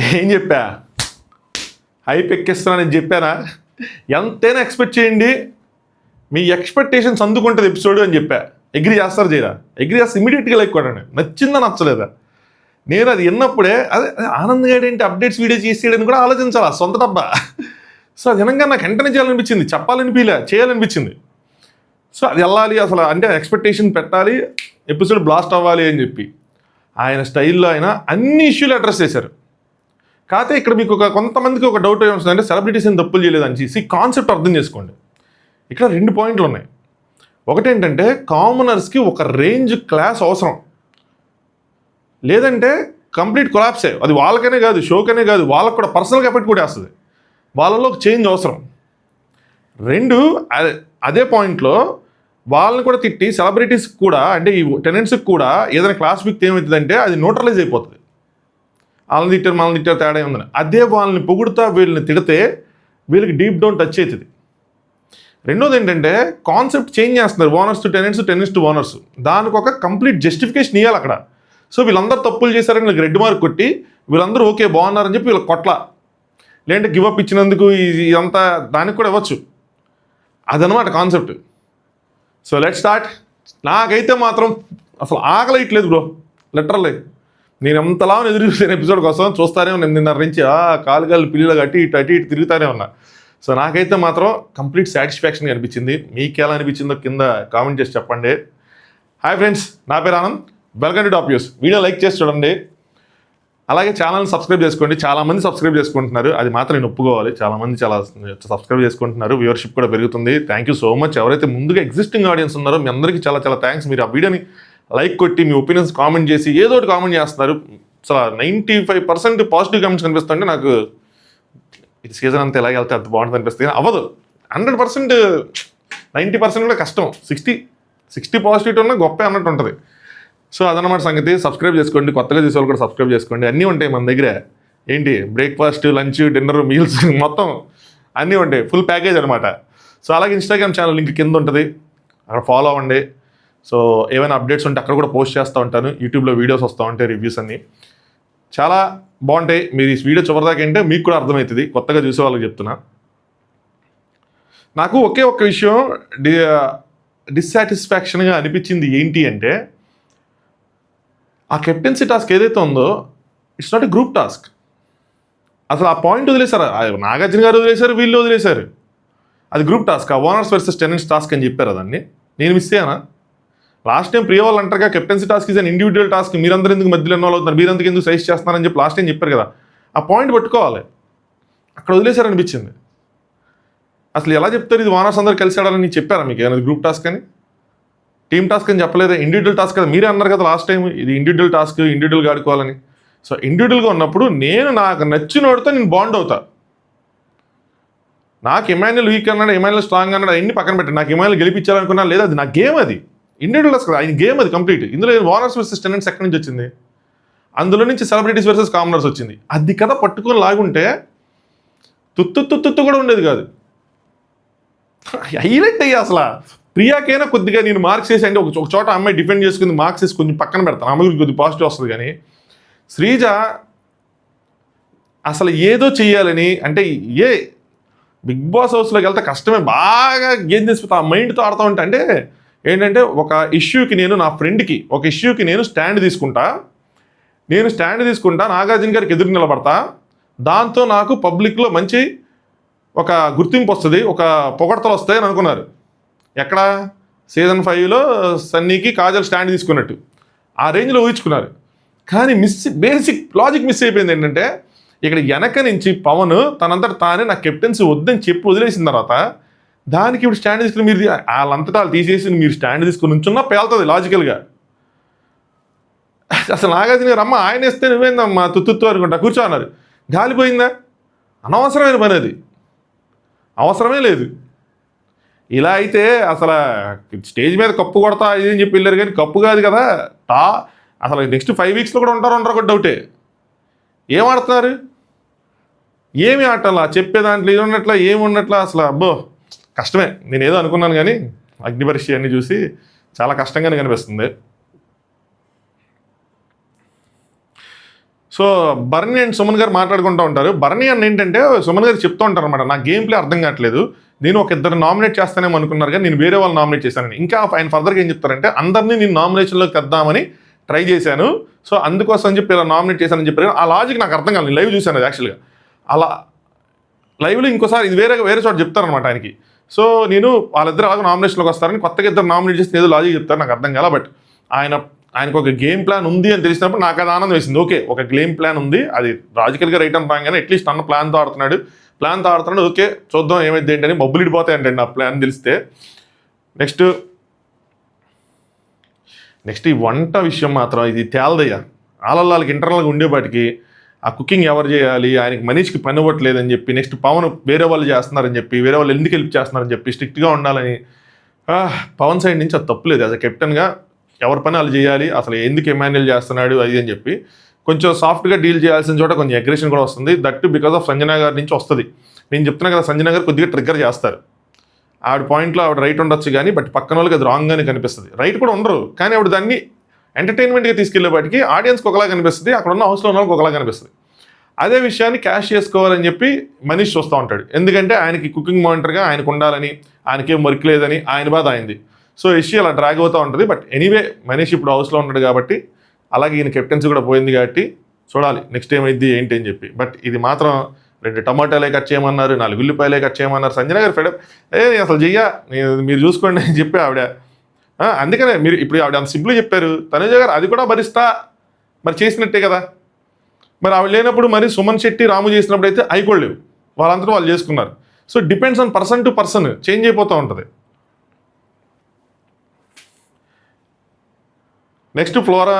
ఏం చెప్పా? హైప్ ఎక్కిస్తున్నానని చెప్పానా? ఎంతైనా ఎక్స్పెక్ట్ చేయండి, మీ ఎక్స్పెక్టేషన్స్ అందుకుంటుంది ఎపిసోడ్ అని చెప్పా. అగ్రీ చేస్తారు చేయరా? అగ్రీ చేస్తే ఇమీడియట్గా లైక్ కొట్టండి. నచ్చిందా నచ్చలేదా? నేను అది విన్నప్పుడే అదే ఆనంద్ గారు ఏంటి అప్డేట్స్ వీడియో చేసేయడని కూడా ఆలోచించాలి, సొంత డబ్బా. సో అది వినంగా నాకు వెంటనే చేయాలనిపించింది, చెప్పాలనిపించలే, చేయాలనిపించింది. సో అది వెళ్ళాలి అసలు, అంటే ఎక్స్పెక్టేషన్ పెట్టాలి, ఎపిసోడ్ బ్లాస్ట్ అవ్వాలి అని చెప్పి ఆయన స్టైల్లో ఆయన అన్ని ఇష్యూలు అడ్రస్ చేశారు. కాకపోతే ఇక్కడ మీకు కొంతమందికి ఒక డౌట్ ఏమొస్తుంది అంటే సెలబ్రిటీస్ ఏం తప్పులు చేయలేదని చేసి కాన్సెప్ట్ అర్థం చేసుకోండి. ఇక్కడ 2 పాయింట్లు ఉన్నాయి. ఒకటేంటంటే కామనర్స్కి ఒక రేంజ్ క్లాస్ అవసరం, లేదంటే కంప్లీట్ కొలాప్సే. అది వాళ్ళకనే కాదు, షోకనే కాదు, వాళ్ళకు కూడా పర్సనల్గా ఎఫెక్ట్ కూడా వేస్తుంది. వాళ్ళలో ఒక చేంజ్ అవసరం. 2 అదే పాయింట్లో వాళ్ళని కూడా తిట్టి సెలబ్రిటీస్కి కూడా, అంటే ఈ టెనెంట్స్కి కూడా ఏదైనా క్లాస్ వీక్ ఏమవుతుందంటే అది న్యూట్రలైజ్ అయిపోతుంది. వాళ్ళని తిట్టారు మనల్ని తిట్టారు తేడా ఉందని. అదే వాళ్ళని పొగుడుతా వీళ్ళని తిడితే వీళ్ళకి డీప్ డౌన్ టచ్ అవుతుంది. రెండోది ఏంటంటే కాన్సెప్ట్ చేంజ్ చేస్తున్నారు, owners to tenants, tenants to owners. దానికి ఒక కంప్లీట్ జస్టిఫికేషన్ ఇవ్వాలి అక్కడ. సో వీళ్ళందరూ తప్పులు చేశారని వీళ్ళకి రెడ్ మార్క్ కొట్టి వీళ్ళందరూ ఓకే బాగున్నారని చెప్పి వీళ్ళకి కొట్ల, లేదంటే గివప్ ఇచ్చినందుకు ఇదంతా దానికి కూడా ఇవ్వచ్చు. అదనమాట కాన్సెప్ట్. So let start. నాకైతే మాత్రం అసలు ఆకలేయట్లేదు బ్రో, లిటరల్లీ. నేను ఎంతలా ఎదురు చూసాను ఎపిసోడ్ కోసం, చూస్తానే ఉన్నాను నిన్నర నుంచి. కాలు పిల్లలు అటు ఇటు తిరుగుతానే ఉన్నా. సో నాకైతే మాత్రం కంప్లీట్ సాటిస్ఫాక్షన్గా అనిపించింది. మీకు ఎలా అనిపించిందో కింద కామెంట్ చేసి చెప్పండి. హాయ్ ఫ్రెండ్స్, నా పేరు Anand, welcome to top news. Video like చేసి చూడండి, అలాగే ఛానల్ని సబ్స్క్రైబ్ చేసుకోండి. చాలామంది సబ్స్క్రైబ్ చేసుకుంటున్నారు, అది మాత్రం నేను ఒప్పుకోవాలి. చాలామంది చాలా సబ్స్క్రైబ్ చేసుకుంటున్నారు, వ్యూవర్షిప్ కూడా పెరుగుతుంది. Thank you so much. ఎవరైతే ముందుగా ఎగ్జిస్టింగ్ ఆడియన్స్ ఉన్నారో మీ అందరికీ చాలా చాలా థ్యాంక్స్. మీరు ఆ వీడియోని లైక్ కొట్టి మీ ఒపీనియన్స్ కామెంట్ చేసి ఏదో ఒకటి కామెంట్ చేస్తున్నారు. అసలు 95% పాజిటివ్ కామెంట్స్ కనిపిస్తుంటే నాకు ఇది సీజన్ అంతా ఎలాగ వెళ్తే అంత బాగుంటుంది అనిపిస్తుంది. అవ్వదు. 100%, 90% కూడా కష్టం. 60 పాజిటివ్ ఉన్నా గొప్ప అన్నట్టు ఉంటుంది. సో అదనమాట సంగతి. సబ్స్క్రైబ్ చేసుకోండి, కొత్తగా చూసే వాళ్ళు కూడా సబ్స్క్రైబ్ చేసుకోండి. అన్నీ ఉంటాయి మన దగ్గర. ఏంటి బ్రేక్ఫాస్ట్, లంచ్, డిన్నర్, మీల్స్ మొత్తం అన్నీ ఉంటాయి, ఫుల్ ప్యాకేజ్ అనమాట. సో అలాగే ఇన్స్టాగ్రామ్ ఛానల్ లింక్ కింద ఉంటుంది, అక్కడ ఫాలో అవ్వండి. సో ఏమైనా అప్డేట్స్ ఉంటే అక్కడ కూడా పోస్ట్ చేస్తూ ఉంటాను. యూట్యూబ్లో వీడియోస్ వస్తూ ఉంటాయి, రివ్యూస్ అన్నీ చాలా బాగుంటాయి. మీరు ఈ వీడియో చివరిదాకా అంటే మీకు కూడా అర్థమవుతుంది, కొత్తగా చూసే వాళ్ళకి చెప్తున్నా. నాకు ఒకే ఒక్క విషయం డిస్సాటిస్ఫాక్షన్గా అనిపించింది. ఏంటి అంటే ఆ కెప్టెన్సీ టాస్క్ ఏదైతే ఉందో it's not a group task. అసలు ఆ పాయింట్ వదిలేశారు, నాగార్జున గారు వదిలేశారు, వీళ్ళు వదిలేశారు. అది గ్రూప్ టాస్క్, ఆ ఓనర్స్ వర్సెస్ టెనెంట్స్ టాస్క్ అని చెప్పారు. దాన్ని నేను మిస్ అయ్యానా? లాస్ట్ టైం ప్రియ వాళ్ళు అంటారుగా captaincy task is an individual task, మీరందరూ ఎందుకు మధ్యలో ఇన్వాల్వ్ అవుతున్నారు, మీరందరికీ ఎందుకు సైజ్ చేస్తున్నారని చెప్పి లాస్ట్ టైం చెప్పారు కదా. ఆ పాయింట్ పట్టుకోవాలి. అక్కడ వదిలేశారనిపించింది. అసలు ఎలా చెప్తారు ఇది ఓనర్స్ అందరూ కలిసి ఆడాలని చెప్పారా మీకు? ఏమైనా గ్రూప్ టాస్క్ అని, టీమ్ టాస్క్ అని చెప్పలేదా? ఇండివిజువల్ టాస్క్ కదా, మీరే అన్నారు కదా లాస్ట్ టైం ఇది ఇండివిజువల్ టాస్క్, ఇండివిజువల్గా ఆడుకోవాలని. సో ఇండివిజువల్గా ఉన్నప్పుడు నాకు నచ్చినోడితో నేను బాండ్ అవుతా. నాకు ఇమాన్యుల్ వీక్ అన్నాడు, ఇమాన్యుల్ స్ట్రాంగ్ అన్నాడు, అవన్నీ పక్కన పెట్టండి. నాకు ఇమాన్యుల్ గెలిపించాలనుకున్నా లేదా, అది నా గేమ్, అది ఇండివిజువల్ టాస్క్ కదా, ఆయన గేమ్ అది కంప్లీట్. ఇందులో ఓనర్స్ వర్సెస్ టెనెంట్స్ ఎక్కడి నుంచి వచ్చింది? అందులో నుంచి సెలబ్రిటీస్ వర్సెస్ కామనర్స్ వచ్చింది. అది కదా పట్టుకొని లాగుంటే తుత్తు కూడా ఉండేది కాదు. హైలైట్ అయ్యి అసలు ప్రియాకైనా కొద్దిగా నేను మార్క్స్ వేసి, అంటే ఒక చోట అమ్మాయి డిఫెండ్ చేసుకుంది, మార్క్స్ వేసి కొంచెం పక్కన పెడతాను, అమ్మాయి గురించి కొద్దిగా పాజిటివ్ వస్తుంది. కానీ శ్రీజ అసలు ఏదో చెయ్యాలని, అంటే బిగ్ బాస్ హౌస్లోకి వెళ్తే కష్టమే, బాగా గేమ్ చేసిపోతా, ఆ మైండ్తో ఆడుతూ ఉంటా. అంటే ఏంటంటే ఒక ఇష్యూకి నేను, నా ఫ్రెండ్కి ఒక ఇష్యూకి నేను స్టాండ్ తీసుకుంటా, నాగార్జున గారికి ఎదురు నిలబడతా, దాంతో నాకు పబ్లిక్లో మంచి ఒక గుర్తింపు వస్తుంది, ఒక పొగడ్తలు వస్తాయని అనుకున్నారు. ఎక్కడ సీజన్ 5లో సన్నీకి కాజల్ స్టాండ్ తీసుకున్నట్టు ఆ రేంజ్లో ఊహించుకున్నారు. కానీ బేసిక్ లాజిక్ మిస్ అయిపోయింది. ఏంటంటే ఇక్కడ వెనక నుంచి పవన్ తనంతట తానే నా కెప్టెన్సీ వద్దని చెప్పి వదిలేసిన తర్వాత దానికి ఇప్పుడు స్టాండ్ తీసుకుని మీరు వాళ్ళంతటా వాళ్ళు తీసేసి మీరు స్టాండ్ తీసుకుని నుంచున్నా పేలుతుంది లాజికల్గా. అసలు నాగార్జున గారు అమ్మ ఆయన వేస్తే నువ్వేందమ్మా తుత్తు అనుకుంటా కూర్చో అన్నారు. గాలిపోయిందా? అనవసరమైన పని, అది అవసరమే లేదు. ఇలా అయితే అసలు స్టేజ్ మీద కప్పు కొడతా ఇది అని చెప్పి వెళ్ళారు, కానీ కప్పు కాదు కదా. అసలు నెక్స్ట్ 5 వీక్స్లో కూడా ఉంటారు ఒక డౌటే. ఏం ఆడుతున్నారు, ఏమి ఆటలా, చెప్పే దాంట్లో ఇది ఉన్నట్లా ఏమి ఉన్నట్లా, అసలు అబ్బో కష్టమే. నేను ఏదో అనుకున్నాను, కానీ అగ్నిపరీక్ష అన్నీ చూసి చాలా కష్టంగానే కనిపిస్తుంది. సో భరణి అండ్ సుమన్ గారు మాట్లాడుకుంటూ ఉంటారు. భరణి అన్న ఏంటంటే సుమన్ గారు చెప్తూ ఉంటారు అనమాట, నా గేమ్ ప్లే అర్థం కావట్లేదు, నేను ఒక ఇద్దరు నామినేట్ చేస్తానేమో అనుకున్నారు కానీ నేను వేరే వాళ్ళు నామినేట్ చేశానని. ఇంకా ఆయన ఫర్దర్గా ఏం చెప్తారంటే, అందరినీ నేను నామినేషన్లోకి తెద్దామని ట్రై చేశాను, సో అందుకోసం అని చెప్పి ఇలా నామినేట్ చేశానని చెప్పారు. ఆ లాజిక్ నాకు అర్థం కాలేదు, నేను లైవ్ చూశాను అది యాక్చువల్గా. అలా లైవ్లో ఇంకోసారి ఇది వేరే చోట చెప్తారనమాట ఆయనకి. సో నేను వాళ్ళిద్దరు అలాగే నామినేషన్లోకి వస్తారని, కొత్తగా ఇద్దరు నామినేట్ చేస్తే ఏదో లాజిక్ చెప్తారు, నాకు అర్థం కాల. బట్ ఆయనకు ఒక గేమ్ ప్లాన్ ఉంది అని తెలిసినప్పుడు నాకు అది ఆనందం వేసింది. ఓకే, ఒక గేమ్ ప్లాన్ ఉంది, అది లాజికల్గా రైట్ అని రాగానే అట్లీస్ట్ అన్న ప్లాన్తో ఆడుతున్నాడు, ఓకే చూద్దాం ఏమైంది ఏంటని. బొబ్బులు ఇడిపోతాయంటే నా ప్లాన్ తెలిస్తే. నెక్స్ట్ ఈ వంట విషయం మాత్రం ఇది తేలదయ్యా. వాళ్ళకి ఇంటర్నల్గా ఉండేపాటికి ఆ కుకింగ్ ఎవరు చేయాలి, ఆయనకి మనీష్కి పని ఇవ్వట్లేదని చెప్పి, నెక్స్ట్ పవన్ వేరే వాళ్ళు చేస్తున్నారని చెప్పి, వేరే వాళ్ళు ఎందుకు హెల్ప్ చేస్తున్నారని చెప్పి స్ట్రిక్ట్గా ఉండాలని. పవన్ సైడ్ నుంచి అది తప్పులేదు, యాజ్ అ కెప్టెన్గా ఎవరి పని వాళ్ళు చేయాలి, అసలు ఎందుకు ఎమాన్యుల్ చేస్తున్నాడు అది అని చెప్పి కొంచెం సాఫ్ట్గా డీల్ చేయాల్సిన చోట కొంచెం అగ్రెషన్ కూడా వస్తుంది. దట్ బికాస్ ఆఫ్ సంజన గారి నుంచి వస్తుంది. నేను చెప్తున్నా కదా, సంజన గారు కొద్దిగా ట్రిగ్గర్ చేస్తారు. ఆవిడ పాయింట్లో ఆవిడ రైట్ ఉండొచ్చు కానీ, బట్ పక్కన వాళ్ళకి అది రాంగ్గానే కనిపిస్తుంది. రైట్ కూడా ఉండరు కానీ ఆవిడ దాన్ని ఎంటర్టైన్మెంట్గా తీసుకెళ్లేపాటికి ఆడియన్స్కి ఒకలా కనిపిస్తుంది, అక్కడ ఉన్న హౌస్లో ఉన్న వాళ్ళకి ఒకలా కనిపిస్తుంది. అదే విషయాన్ని క్యాష్ చేసుకోవాలని చెప్పి మనీష్ చూస్తూ ఉంటాడు. ఎందుకంటే ఆయనకి కుకింగ్ మానిటర్గా ఆయనకు ఉండాలని, ఆయనకేం వర్క్ లేదని ఆయన బాధ అయింది. సో ఇష్యూ అలా డ్రాగ్ అవుతూ ఉంటుంది. బట్ ఎనీవే మనీష్ ఇప్పుడు హౌస్లో ఉన్నాడు కాబట్టి, అలాగే ఈయన కెప్టెన్సీ కూడా పోయింది కాబట్టి చూడాలి నెక్స్ట్ ఏమైంది ఏంటి అని చెప్పి. బట్ ఇది మాత్రం 2 టమాటాలే కట్ చేయమన్నారు, 4 ఉల్లిపాయలే కట్ చేయమన్నారు. సంజన గారు ఫెడప్ అసలు మీరు చూసుకోండి అని చెప్పి ఆవిడ. అందుకనే మీరు ఇప్పుడు ఆవిడ అంత సింపుల్గా చెప్పారు. తనుజ గారు అది కూడా భరిస్తా మరి చేసినట్టే కదా. మరి ఆవిడ లేనప్పుడు మరి సుమన్ శెట్టి రాము చేసినప్పుడు అయితే అయిపోలేవు, వాళ్ళంతా వాళ్ళు చేసుకున్నారు. So depends on person to person, change అయిపోతూ ఉంటుంది. నెక్స్ట్ ఫ్లోరా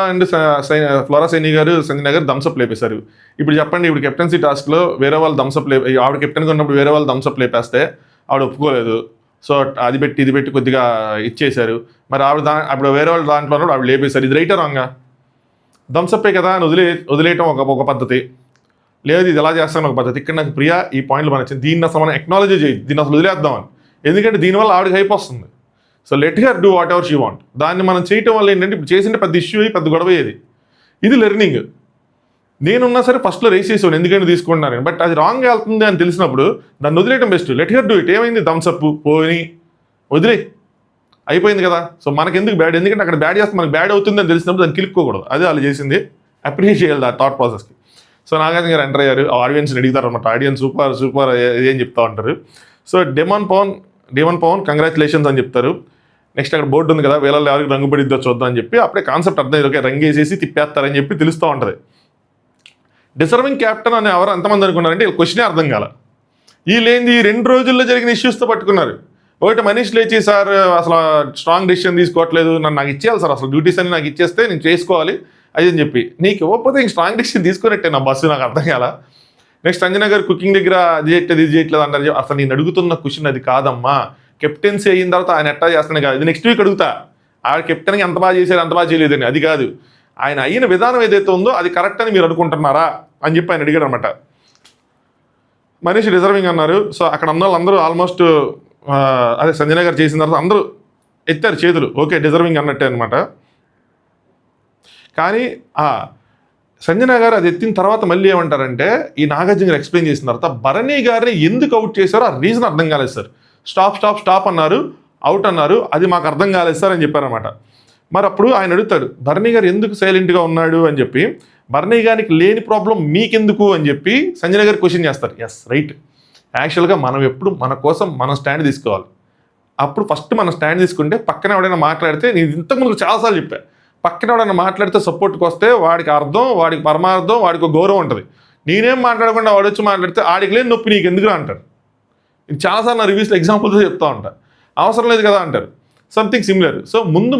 సైని గారు సంజన గారు థమ్స్అప్ లేపేశారు. ఇప్పుడు చెప్పండి, ఇప్పుడు కెప్టెన్సీ టాస్క్లో వేరే వాళ్ళు థమ్స్అప్ ఆవిడ కెప్టెన్గా ఉన్నప్పుడు వేరే వాళ్ళు థమ్స్అప్ లేపేస్తే ఆవిడ ఒప్పుకోలేదు. సో అది పెట్టి ఇది పెట్టి కొద్దిగా ఇచ్చేశారు. మరి ఆవిడ అప్పుడు వేరే వాళ్ళు దాంట్లో ఉన్నప్పుడు ఆవిడ లేపేశారు. ఇది రైటా రాంగా? థమ్స్అప్పే కదా అని వదిలేయటం ఒక పద్ధతి, లేదు ఇది ఎలా చేస్తాను ఒక పద్ధతి. ఇక్కడ నాకు ప్రియా ఈ పాయింట్లు మనకి వచ్చింది, దీన్ని అసలు మనం ఎక్నాలజీ చేయదు, దీన్ని అసలు వదిలేద్దామని. ఎందుకంటే దీనివల్ల ఆవిడకి హైప్ వస్తుంది. So let her do what ever she want. దాన్ని మనం చేయటం వల్ల ఏంటంటే ఇప్పుడు చేసింటే పెద్ద ఇష్యూ అయ్యి పెద్ద గొడవ అయ్యేది. ఇది లెర్నింగ్. నేనున్నా సరే ఫస్ట్లో రేస్ చేసేవాడు ఎందుకంటే తీసుకుంటున్నారని. బట్ అది రాంగ్ వెళ్తుంది అని తెలిసినప్పుడు దాన్ని వదిలేయటం best. Let her do it. ఏమైంది, థమ్స్అప్ పోయి వదిలే అయిపోయింది కదా. సో మనకెందుకు బ్యాడ్, ఎందుకంటే అక్కడ బ్యాడ్ చేస్తే మనకు బ్యాడ్ అవుతుంది అని తెలిసినప్పుడు దాన్ని క్లిక్కోకూడదు. అదే వాళ్ళు చేసింది. అప్రిషియేట్ చేయాలి ఆ థాట్ ప్రాసెస్కి. సో నాగార్జున గారు ఎంటర్ అయ్యారు, ఆడియన్స్ని అడుగుతారు అనమాట. ఆడియన్స్ సూపర్ ఏం చెప్తా ఉంటారు. సో డెమన్ పవన్ కంగ్రాచులేషన్స్ అని చెప్తారు. నెక్స్ట్ అక్కడ బోర్డు ఉంది కదా, వేళల్లో ఎవరికి రంగు పడిద్దో చూద్దాం అని చెప్పి అప్పుడే కాన్సెప్ట్ అర్థం, ఓకే రంగు వేసేసి తిప్పేస్తారని చెప్పి తెలుస్తూ ఉంటుంది. డిజర్వింగ్ క్యాప్టెన్ అని ఎవరు ఎంతమంది అనుకున్నారంటే వీళ్ళు క్వశ్చనే అర్థం కాల. వీళ్ళేంది 2 రోజుల్లో జరిగిన ఇష్యూస్తో పట్టుకున్నారు. ఒకటి మనీష్ లేచి, సార్ అసలు స్ట్రాంగ్ డెసిషన్ తీసుకోవట్లేదు, నాకు ఇచ్చేయాలి సార్, అసలు డ్యూటీస్ అని నాకు ఇచ్చేస్తే నేను చేసుకోవాలి అది అని చెప్పి. నీకు ఇవ్వకపోతే ఇంక స్ట్రాంగ్ డెసిషన్ తీసుకున్నట్టే నా బస్సు, నాకు అర్థం కాల. నెక్స్ట్ సంజన గారు కుకింగ్ దగ్గర అది చేయట్లేదు అంటారు. అసలు నేను అడుగుతున్న క్వశ్చన్ అది కాదమ్మా, కెప్టెన్సీ అయిన తర్వాత ఆయన ఎట్టా చేస్తానే కాదు, ఇది నెక్స్ట్ వీక్ అడుగుతా. ఆవిడ కెప్టెన్కి ఎంత బాగా చేశారు అంత బాగా చేయలేదని, అది కాదు, ఆయన అయిన విధానం ఏదైతే ఉందో అది కరెక్ట్ అని మీరు అనుకుంటున్నారా అని చెప్పి ఆయన అడిగాడు అనమాట. మనీష్ రిజర్వింగ్ అన్నారు. సో అక్కడ ఉన్న వాళ్ళందరూ ఆల్మోస్ట్ అదే సంజన గారు చేసిన తర్వాత అందరూ ఎత్తారు చేతులు, ఓకే డిజర్వింగ్ అన్నట్టే అనమాట. కానీ సంజన గారు అది ఎత్తిన తర్వాత మళ్ళీ ఏమంటారంటే, ఈ నాగార్జున గారు ఎక్స్ప్లెయిన్ చేసిన తర్వాత భరణి గారిని ఎందుకు అవుట్ చేశారో ఆ రీజన్ అర్థం కాలేదు సార్. స్టాప్ అన్నారు, అవుట్ అన్నారు, అది మాకు అర్థం కాలేదు సార్ అని చెప్పారనమాట. మరి అప్పుడు ఆయన అడుగుతాడు, భరణి గారు ఎందుకు సైలెంట్గా ఉన్నాడు అని చెప్పి. భరణి గారికి లేని ప్రాబ్లం మీకెందుకు అని చెప్పి సంజన గారు క్వశ్చన్ చేస్తారు. ఎస్ రైట్, యాక్చువల్గా మనం ఎప్పుడు మన కోసం మనం స్టాండ్ తీసుకోవాలి. అప్పుడు ఫస్ట్ మనం స్టాండ్ తీసుకుంటే పక్కన ఎవడైనా మాట్లాడితే, నేను ఇంతకుముందు చాలాసార్లు చెప్పా, పక్కన ఎవడైనా మాట్లాడితే సపోర్ట్కి వస్తే వాడికి అర్థం, వాడికి పరమార్థం, వాడికి గౌరవం ఉంటుంది. నేనేం మాట్లాడకుండా వాడు వచ్చి మాట్లాడితే ఆడికి లేని నొప్పి నీకు ఎందుకు అంటారు. ఇది చాలాసార్లు నా రివ్యూస్లో ఎగ్జాంపుల్తో చెప్తా ఉంటా. అవసరం లేదు కదా అంటారు. Something similar. సో ముందు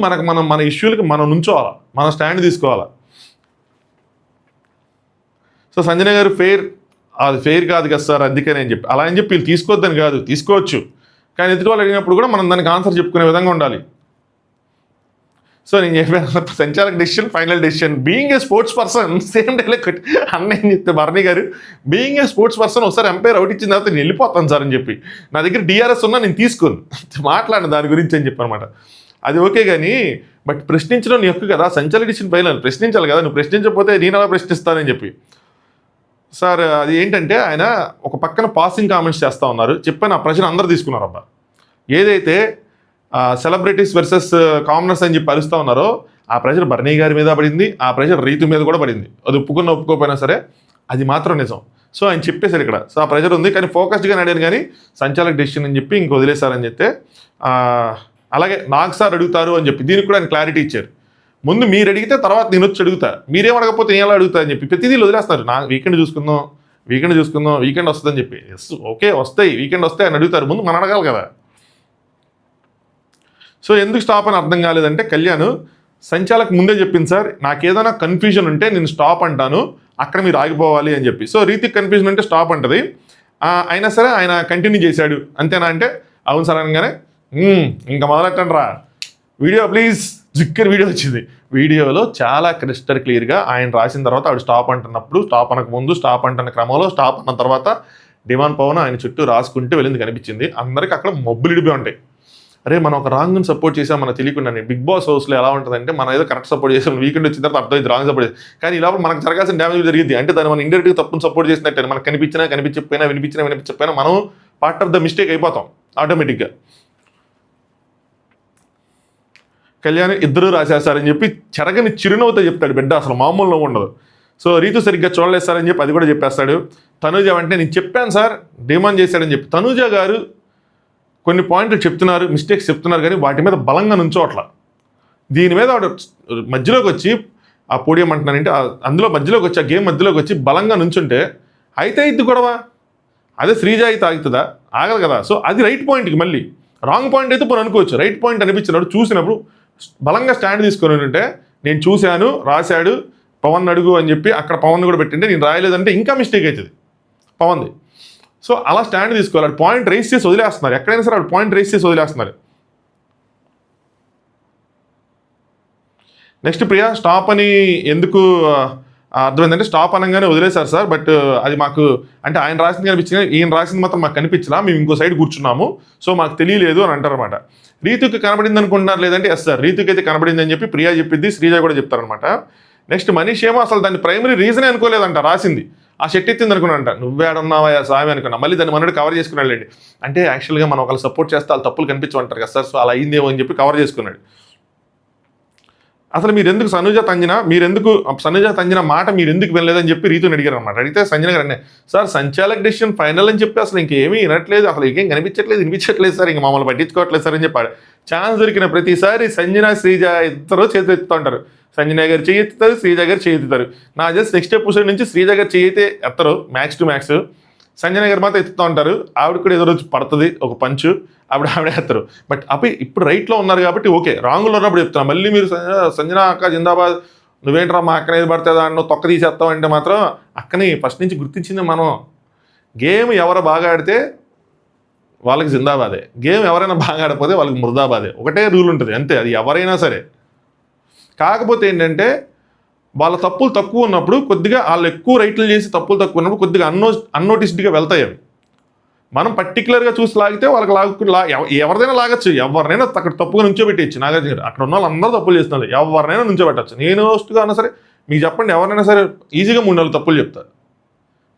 మన ఇష్యూలకి మనం నుంచోవాలా, మనం స్టాండ్ తీసుకోవాలా. సో సంజన గారు అది ఫెయిర్ కాదు కదా సార్, అందుకని అని చెప్పి అలా అని చెప్పి వీళ్ళు తీసుకోవద్దని కాదు, తీసుకోవచ్చు. కానీ ఎదుటి వాళ్ళు అడిగినప్పుడు కూడా మనం దానికి ఆన్సర్ చెప్పుకునే విధంగా ఉండాలి. సో నేను చెప్పాను, సంచాలక decision, final decision. Being a sports person, same డేలో అన్న ఏం చెప్తే Bharani garu, being a sports person ఒకసారి ఎంపైర్ అవుట్ ఇచ్చిన తర్వాత నేను వెళ్ళిపోతాను సార్ అని చెప్పి, నా దగ్గర డిఆర్ఎస్ ఉన్నా నేను తీసుకోను, మాట్లాడిన దాని గురించి అని చెప్పి అనమాట. అది ఓకే, కానీ బట్ ప్రశ్నించడం నీ హక్కు కదా, సంచలన ఎడిషన్ పైన ప్రశ్నించాలి కదా, నువ్వు ప్రశ్నించకపోతే నేను అలా ప్రశ్నిస్తానని చెప్పి. సార్ అది ఏంటంటే ఆయన ఒక పక్కన పాసింగ్ కామెంట్స్ చేస్తూ ఉన్నారు, చెప్పిన ఆ ప్రజలు అందరూ తీసుకున్నారు. అబ్బా ఏదైతే సెలబ్రిటీస్ వర్సెస్ కామనర్స్ అని చెప్పి అరుస్తూ ఉన్నారో ఆ ప్రెషర్ బర్నీ గారి మీద పడింది, ఆ ప్రెషర్ రీతు మీద కూడా పడింది. అది ఒప్పుకోకపోయినా సరే అది మాత్రం నిజం. సో ఆయన చెప్పేశారు ఇక్కడ. సో ఆ ప్రెషర్ ఉంది, కానీ ఫోకస్డ్గా అడిగాను, కానీ సంచాలక డెసిషన్ అని చెప్పి ఇంక వదిలేశారని చెప్తే అలాగే నాకు సార్ అడుగుతారు అని చెప్పి దీనికి కూడా ఆయన క్లారిటీ ఇచ్చారు. ముందు మీరు అడిగితే తర్వాత నేను వచ్చి అడుగుతా, మీరేం అడగకపోతే నేను ఎలా అడుగుతా అని చెప్పి ప్రతిదీ వదిలేస్తారు. నా వీకెండ్ చూసుకుందాం, వీకెండ్ వస్తుందని చెప్పి. ఎస్ ఓకే వస్తాయి, వీకెండ్ వస్తాయి అని అడుగుతారు, ముందు మనం అడగాలి కదా. సో ఎందుకు స్టాప్ అని అర్థం కాలేదంటే కళ్యాణ్ సంచాలక్ ముందే చెప్పింది, సార్ నాకు ఏదైనా కన్ఫ్యూజన్ ఉంటే నేను స్టాప్ అంటాను, అక్కడ మీరు ఆగిపోవాలి అని చెప్పి. సో రీతికి కన్ఫ్యూజన్ ఉంటే స్టాప్ అంటది, అయినా సరే ఆయన కంటిన్యూ చేశాడు అంతేనా అంటే అవును సార్ అనగానే ఇంకా మొదలెట్టండి రా వీడియో ప్లీజ్ జిక్కర్ వీడియో వచ్చింది. వీడియోలో చాలా క్రిస్టల్ క్లియర్గా ఆయన రాసిన తర్వాత ఆవిడ స్టాప్ అంటున్నప్పుడు, స్టాప్ అనక ముందు, స్టాప్ అంటున్న క్రమంలో, స్టాప్ అన్న తర్వాత డిమాండ్ పవన్ ఆయన చుట్టూ రాసుకుంటూ వెళ్ళింది కనిపించింది. అందరికీ అక్కడ మబ్బులు ఇడిపోయి ఉంటాయి. అరే మనం ఒక రాంగ్ని సపోర్ట్ చేసాం మనకు తెలియకుండా. బిగ్ బాస్ హౌస్లో ఎలా ఉంటుందంటే మనం ఏదో కరెక్ట్ సపోర్ట్ చేసాం, వీకెండ్ వచ్చిన తర్వాత అర్థమైంది రాంగ్ సపోర్ట్ చేసి, కానీ ఇలా మనకు జరగాల్సిన డ్యామేజ్ జరిగింది అంటే దాన్ని మనం ఇండైరెక్ట్గా తప్పును సపోర్ట్ చేసినట్టే. మనకు కనిపించకపోయినా వినిపించకపోయినా మనం పార్ట్ ఆఫ్ ద మిస్టేక్ అయిపోతాం ఆటోమేటిక్గా. కళ్యాణ్ ఇద్దరు రాసేస్తారని చెప్పి చెరగని చిరునవ్వుతో చెప్తాడు బిడ్డ, అసలు మామూలుగా ఉండదు. సో రీతు సరిగ్గా చూడలేదు సార్ అని చెప్పి అది కూడా చెప్పేస్తాడు. తనూజ అంటే నేను చెప్పాను సార్ డిమాండ్ చేశాడని చెప్పి. తనూజ గారు కొన్ని పాయింట్లు చెప్తున్నారు, మిస్టేక్స్ చెప్తున్నారు, కానీ వాటి మీద బలంగా నుంచోట్ల. దీని మీద ఆవిడ మధ్యలోకి వచ్చి ఆ పోడియం అంటున్నానంటే అందులో మధ్యలోకి వచ్చి ఆ గేమ్ మధ్యలోకి వచ్చి బలంగా నుంచుంటే అయితే ఇది గొడవ. అదే శ్రీజ అయితే ఆగుతుందా? ఆగదు కదా. సో అది రైట్ పాయింట్కి, మళ్ళీ రాంగ్ పాయింట్ అయితే పోనీ అనుకోవచ్చు, రైట్ పాయింట్ అనిపించినప్పుడు చూసినప్పుడు బలంగా స్టాండ్ తీసుకొని ఉంటే నేను చూశాను రాశాడు పవన్ అడుగు అని చెప్పి అక్కడ పవన్ కూడా పెట్టింటే నేను రాయలేదంటే ఇంకా మిస్టేక్ అవుతుంది పవన్ది. సో అలా స్టాండ్ తీసుకోవాలి. అది పాయింట్ రైస్ చేసి వదిలేస్తున్నారు, ఎక్కడైనా సరే వాళ్ళు పాయింట్ రైస్ చేసి వదిలేస్తున్నారు. నెక్స్ట్ ప్రియా స్టాప్ అని ఎందుకు అర్థమైందంటే స్టాప్ అనగానే వదిలేశారు సార్, బట్ అది మాకు అంటే ఆయన రాసింది కనిపించింది, ఈయన రాసింది మాత్రం మాకు కనిపించలా, మేము ఇంకో సైడ్ కూర్చున్నాము, సో మాకు తెలియలేదు అని అంటారనమాట. రీతుకి కనబడింది అనుకుంటున్నారు లేదంటే ఎస్ సార్ రీతుకి అయితే కనబడింది అని చెప్పి ప్రియా చెప్పిద్ది, శ్రీజ కూడా చెప్తారనమాట. నెక్స్ట్ మనీష్ ఏమో అసలు దాన్ని ప్రైమరీ రీజనే అనుకోలేదంట, రాసింది ఆ షెట్ ఎత్తింది అనుకున్నాంట, నువ్వేడున్నావా సామి అనుకున్నా, మళ్ళీ దాన్ని మనోడు కవర్ చేసుకున్నాడండి. అంటే యాక్చువల్గా మనం ఒకళ్ళు సపోర్ట్ చేస్తే వాళ్ళు తప్పులు కనిపించమంటారు కదా సార్, సో అలా అయిందేమో అని చెప్పి కవర్ చేసుకున్నాడు. అసలు మీరు ఎందుకు సనుజ తంజన మాట మీరు ఎందుకు వినలేదని చెప్పి రీతుని అడిగారు అనమాట. అడిగితే సంజన గారు అన్నీ సార్ సంచాలక్ డెసిషన్ ఫైనల్ అని చెప్పి అసలు ఇంకేమీ వినట్లేదు, అసలు ఇంకేం వినిపించట్లేదు సార్, ఇంక మమ్మల్ని పట్టించుకోవట్లేదు సార్ అని చెప్పాడు. ఛాన్స్ దొరికిన ప్రతిసారి సంజన శ్రీజ ఇద్దరు చేతి ఎత్తుతూ ఉంటారు. సంజన గారు చేయి ఎత్తుతారు, శ్రీజ గారు చేయి ఎత్తుతారు. నా జస్ట్ నెక్స్ట్ ఎపిసోడ్ నుంచి శ్రీజ గారు చేయి అయితే ఎత్తరు మ్యాక్స్ టు మ్యాక్స్, సంజన గారు మాత్రం ఎత్తుతూ ఉంటారు. ఆవిడ కూడా ఏదో రోజు పడుతుంది ఒక పంచు, ఆవిడే ఎత్తారు. బట్ అప్పుడు ఇప్పుడు రైట్లో ఉన్నారు కాబట్టి ఓకే, రాంగులో ఉన్నప్పుడు చెప్తున్నా. మళ్ళీ మీరు సంజన అక్క జిందాబాద్ నువ్వేంట్రా మా అక్కన ఏది పడుతుందా అన్న తొక్క తీసేస్తావు అంటే మాత్రం అక్కని ఫస్ట్ నుంచి గుర్తించింది మనం. గేమ్ ఎవరు బాగా ఆడితే వాళ్ళకి జిందాబాదే, గేమ్ ఎవరైనా బాగా ఆడకపోతే వాళ్ళకి ముర్దాబాదే, ఒకటే రూల్ ఉంటుంది అంతే, అది ఎవరైనా సరే. కాకపోతే ఏంటంటే వాళ్ళ తప్పులు తక్కువ ఉన్నప్పుడు కొద్దిగా వాళ్ళు ఎక్కువ రైట్లు చేసి తప్పులు తక్కువ ఉన్నప్పుడు కొద్దిగా అన్నోటిస్డ్గా వెళ్తాయి అవి. మనం పర్టికులర్గా చూసి లాగితే వాళ్ళకి ఎవరిదైనా లాగచ్చు, ఎవరినైనా అక్కడ తప్పుగా నుంచోబెట్టచ్చు. నాగార్జున అక్కడ ఉన్న వాళ్ళు అందరూ తప్పులు చేస్తున్నారు, ఎవరినైనా నుంచోబెట్టచ్చు. నేను హోస్ట్గా అన్నా సరే మీకు చెప్పండి, ఎవరైనా సరే ఈజీగా 3-4 తప్పులు చెప్తారు.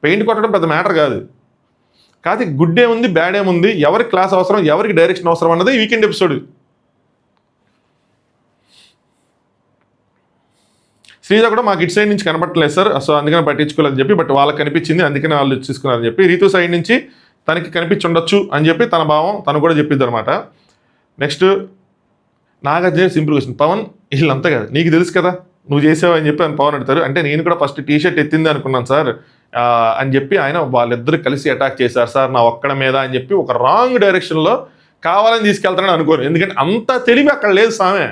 పెయింట్ కొట్టడం పెద్ద మ్యాటర్ కాదు. కాదు గుడ్ ఏముంది బ్యాడ్ ఏముంది, ఎవరికి క్లాస్ అవసరం, ఎవరికి డైరెక్షన్ అవసరం అన్నది వీకెండ్ ఎపిసోడ్. శ్రీజ కూడా మాకు ఇటు సైడ్ నుంచి కనబట్టలేదు సార్, సో అందుకని పట్టించుకోలేదని చెప్పి, బట్ వాళ్ళకి కనిపించింది అందుకని వాళ్ళు చూసుకున్నారని చెప్పి. రీతు సైడ్ నుంచి తనకి కనిపించుండొచ్చు అని చెప్పి తన భావం తను కూడా చెప్పిద్ది అనమాట. Next Nagarjuna simple question, Pawan వీళ్ళంతా కదా నీకు తెలుసు కదా నువ్వు చేసావు అని చెప్పి ఆయన పవన్ అడతారు. అంటే నేను కూడా ఫస్ట్ టీషర్ట్ ఎత్తింది అనుకున్నాను సార్ అని చెప్పి ఆయన వాళ్ళిద్దరు కలిసి అటాక్ చేశారు సార్ నా ఒక్కడ మీద అని చెప్పి ఒక రాంగ్ డైరెక్షన్లో కావాలని తీసుకెళ్తానని అనుకోను. ఎందుకంటే అంత తెలివి అక్కడ లేదు సామె,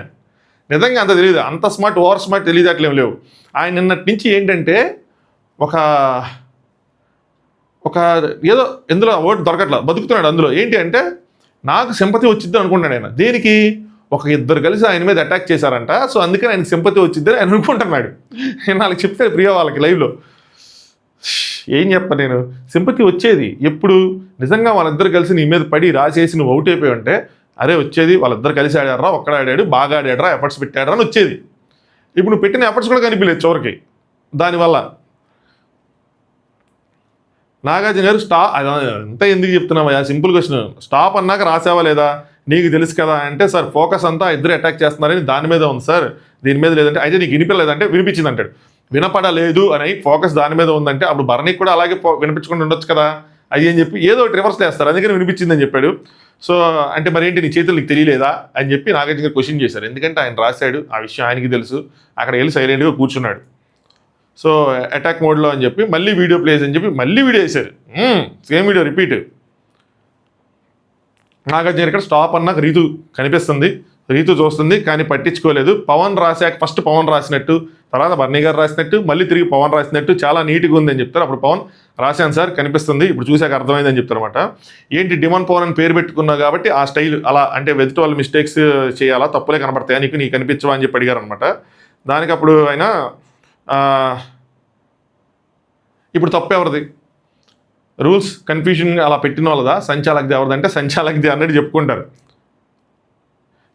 నిజంగా అంత తెలియదు, అంత స్మార్ట్ ఓవర్ స్మార్ట్ తెలియదు అట్లేం లేవు. ఆయన నిన్నటి నుంచి ఏంటంటే ఒక ఏదో ఎందులో వర్డ్ దొరకట్లా బతుకుతున్నాడు అందులో. ఏంటి అంటే నాకు సింపతి వచ్చిద్దని అనుకుంటాడు ఆయన. దేనికి? ఒక ఇద్దరు కలిసి ఆయన మీద అటాక్ చేశారంట, సో అందుకని ఆయనకి సింపతి వచ్చిద్దని ఆయన అనుకుంటున్నాడు. నేను వాళ్ళకి చెప్తే ప్రియ వాళ్ళకి లైవ్లో ఏం చెప్పను నేను, సింపతి వచ్చేది ఎప్పుడు నిజంగా వాళ్ళిద్దరు కలిసి నీ మీద పడి రాసేసి నువ్వు అవుట్ అయిపోయి ఉంటే అరే వచ్చేది వాళ్ళిద్దరు కలిసి ఆడారా, ఒక్కడ ఆడాడు, బాగా ఆడాడరా, ఎఫర్ట్స్ పెట్టాడరా అని వచ్చేది. ఇప్పుడు నువ్వు పెట్టిన ఎఫర్ట్స్ కూడా కనిపించలేదు చివరికి. దానివల్ల నాగార్జున గారు అంతా ఎందుకు చెప్తున్నావా, సింపుల్ క్వశ్చన్, స్టాప్ అన్నాక రాసావా లేదా, నీకు తెలుసు కదా అంటే, సార్ ఫోకస్ అంతా ఇద్దరు అటాక్ చేస్తున్నారని దాని మీద ఉంది సార్, దీని మీద లేదంటే, అయితే నీకు వినిపించలేదంటే వినిపించింది అంటాడు. వినపడలేదు అని ఫోకస్ దాని మీద ఉందంటే అప్పుడు భరణికి కూడా అలాగే వినిపించుకుంటూ ఉండొచ్చు కదా అది అని చెప్పి ఏదో ఒకటి రివర్స్ చేస్తారు, అందుకని వినిపించిందని చెప్పాడు. సో అంటే మరేంటి నీ చేతులు నీకు తెలియలేదా అని చెప్పి నాగార్జున గారు క్వశ్చన్ చేశారు. ఎందుకంటే ఆయన రాశాడు, ఆ విషయం ఆయనకి తెలుసు, అక్కడ వెళ్ళి సైలెంట్గా కూర్చున్నాడు. సో అటాక్ మోడ్లో అని చెప్పి మళ్ళీ వీడియో ప్లేస్ అని చెప్పి మళ్ళీ వీడియో వేశారు, సేమ్ వీడియో రిపీట్. నాగార్జున ఇక్కడ స్టాప్ అన్నాక రీతు కనిపిస్తుంది, రీతు చూస్తుంది కానీ పట్టించుకోలేదు. పవన్ రాశాక ఫస్ట్ పవన్ రాసినట్టు, తర్వాత బర్నీ గారు రాసినట్టు, మళ్ళీ తిరిగి పవన్ రాసినట్టు చాలా నీట్గా ఉంది అని చెప్తారు. అప్పుడు పవన్ రాశాను సార్ కనిపిస్తుంది, ఇప్పుడు చూశాక అర్థమైందని చెప్తారు అనమాట. ఏంటి డిమాండ్ పవన్ అని పేరు పెట్టుకున్నావు కాబట్టి ఆ స్టైల్ అలా, అంటే వెజిట్ వాళ్ళు మిస్టేక్స్ చేయాలా, తప్పులే కనబడతాయా నీకు కనిపించవా అని చెప్పి అడిగారు అనమాట. దానికి అప్పుడు ఆయన ఇప్పుడు తప్పు ఎవరిది, రూల్స్ కన్ఫ్యూజన్ అలా పెట్టిన వాళ్ళదా, సంచాలక్ది ఎవరిదంటే సంచాలక్ది అన్నట్టు చెప్పుకుంటారు.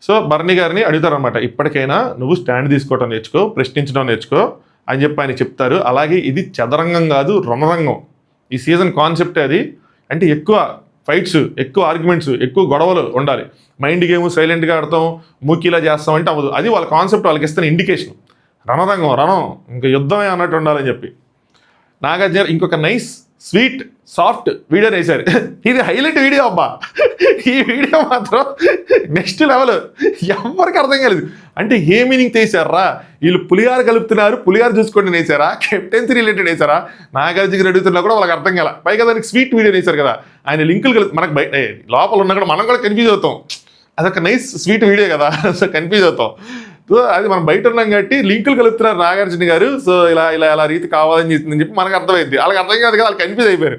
సో బర్నీ గారిని అడుగుతారనమాట, ఇప్పటికైనా నువ్వు స్టాండ్ తీసుకోవటం నేర్చుకో, ప్రశ్నించడం నేర్చుకో అని చెప్పి ఆయన చెప్తారు. అలాగే ఇది చదరంగం కాదు రణరంగం, ఈ సీజన్ కాన్సెప్టే అది. అంటే ఎక్కువ ఫైట్స్, ఎక్కువ ఆర్గ్యుమెంట్స్, ఎక్కువ గొడవలు ఉండాలి. మైండ్ గేమ్ సైలెంట్గా ఆడతాం, మూకీలా చేస్తాం అంటే అవ్వదు. అది వాళ్ళ కాన్సెప్ట్, వాళ్ళకి ఇస్తున్న ఇండికేషన్. రణరంగం, రణం, ఇంకా యుద్ధమే అన్నట్టు ఉండాలని చెప్పి. నాగార్జున ఇంకొక నైస్ స్వీట్ సాఫ్ట్ వీడియో వేశారు. ఇది హైలైట్ వీడియో అబ్బా, ఈ వీడియో మాత్రం నెక్స్ట్ లెవెల్, ఎవరికి అర్థం కాలేదు. అంటే ఏ మీనింగ్ తీసారా వీళ్ళు, పులిహార కలుపుతున్నారు, పులిహార చూసుకోండి వేసారా, కెప్టెన్సీ రిలేటెడ్ వేసారా, నాగార్జున అడుగుతున్నా కూడా వాళ్ళకి అర్థం కాల. పైగా దానికి స్వీట్ వీడియో వేశారు కదా, ఆయన లింకులు కలిపి మనకు బయట లోపల ఉన్నా కూడా మనం కూడా కన్ఫ్యూజ్ అవుతాం. అదొక నైస్ స్వీట్ వీడియో కదా, సో కన్ఫ్యూజ్ అవుతాం. సో అది మనం బయట ఉన్నాం కాబట్టి లింకులు కలుపుతున్నారు నాగార్జున గారు, సో ఇలా ఇలా ఇలా రీతి కావాలని చెప్తుందని చెప్పి మనకు అర్థమైంది, వాళ్ళకి అర్థం కాదు కదా, వాళ్ళు కన్ఫ్యూజ్ అయిపోయారు.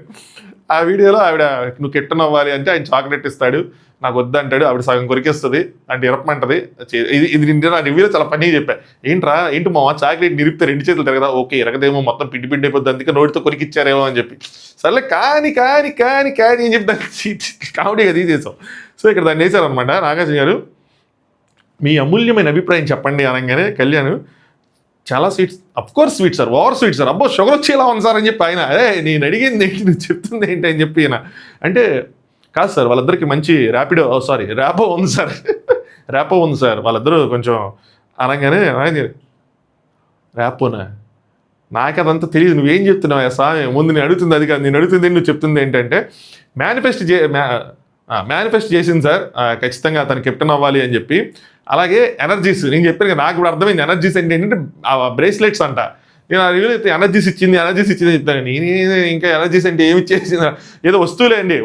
ఆ వీడియోలో ఆవిడ నువ్వు కెప్టెన్ అవ్వాలి అంటే ఆయన చాక్లెట్ ఇస్తాడు, నాకు వద్దంటాడు, ఆవిడ సగం కొరికిస్తుంది అంటే ఇరపమంటది. ఇది నా రివ్యూలో చాలా పని చెప్పా, ఏంటి మా చాక్లెట్ నిరిపితే 2 చేతులు తిరగదా, ఓకే ఇరగదేమో మొత్తం పిండి పిండి అయిపోద్ది, అందుకే నోటితో కొరికిచ్చారేమో అని చెప్పి, సర్లే కానీ కానీ కానీ కానీ అని చెప్పి దాన్ని కామెడీగా తీసేసాం. సో ఇక్కడ దాన్ని వేశారనమాట. నాగార్జున గారు మీ అమూల్యమైన అభిప్రాయం చెప్పండి అనగానే కళ్యాణ్ చాలా sweets, of course sweet sir, over sweet sir, అబ్బో షుగర్ వచ్చేలా ఉంది సార్ అని చెప్పి ఆయన, అదే నేను అడిగింది ఏంటి, నువ్వు చెప్తుంది ఏంటి అని చెప్పి ఆయన అంటే, కాదు సార్ వాళ్ళిద్దరికి మంచి ర్యాపో ఉంది సార్, ర్యాపో ఉంది సార్ వాళ్ళిద్దరూ కొంచెం అనగానే ర్యాపోనా, నాకు అదంతా తెలియదు, నువ్వేం చెప్తున్నావు సార్, ముందు నేను అడుగుతుంది అది కాదు, నేను అడుగుతుంది నువ్వు చెప్తుంది ఏంటంటే మేనిఫెస్ట్ చేసింది సార్ ఖచ్చితంగా తను కెప్టెన్ అవ్వాలి అని చెప్పి. అలాగే ఎనర్జీస్ నేను చెప్పాను, నాకు ఇప్పుడు అర్థమైంది ఎనర్జీస్ అంటే ఏంటంటే బ్రేస్లెట్స్ అంట. నేను ఆ రివ్యూ అయితే ఎనర్జీస్ ఇచ్చింది చెప్తాను, నేను ఇంకా ఎనర్జీస్ అంటే ఏమి ఇచ్చేసింది, ఏదో వస్తువులే అండి,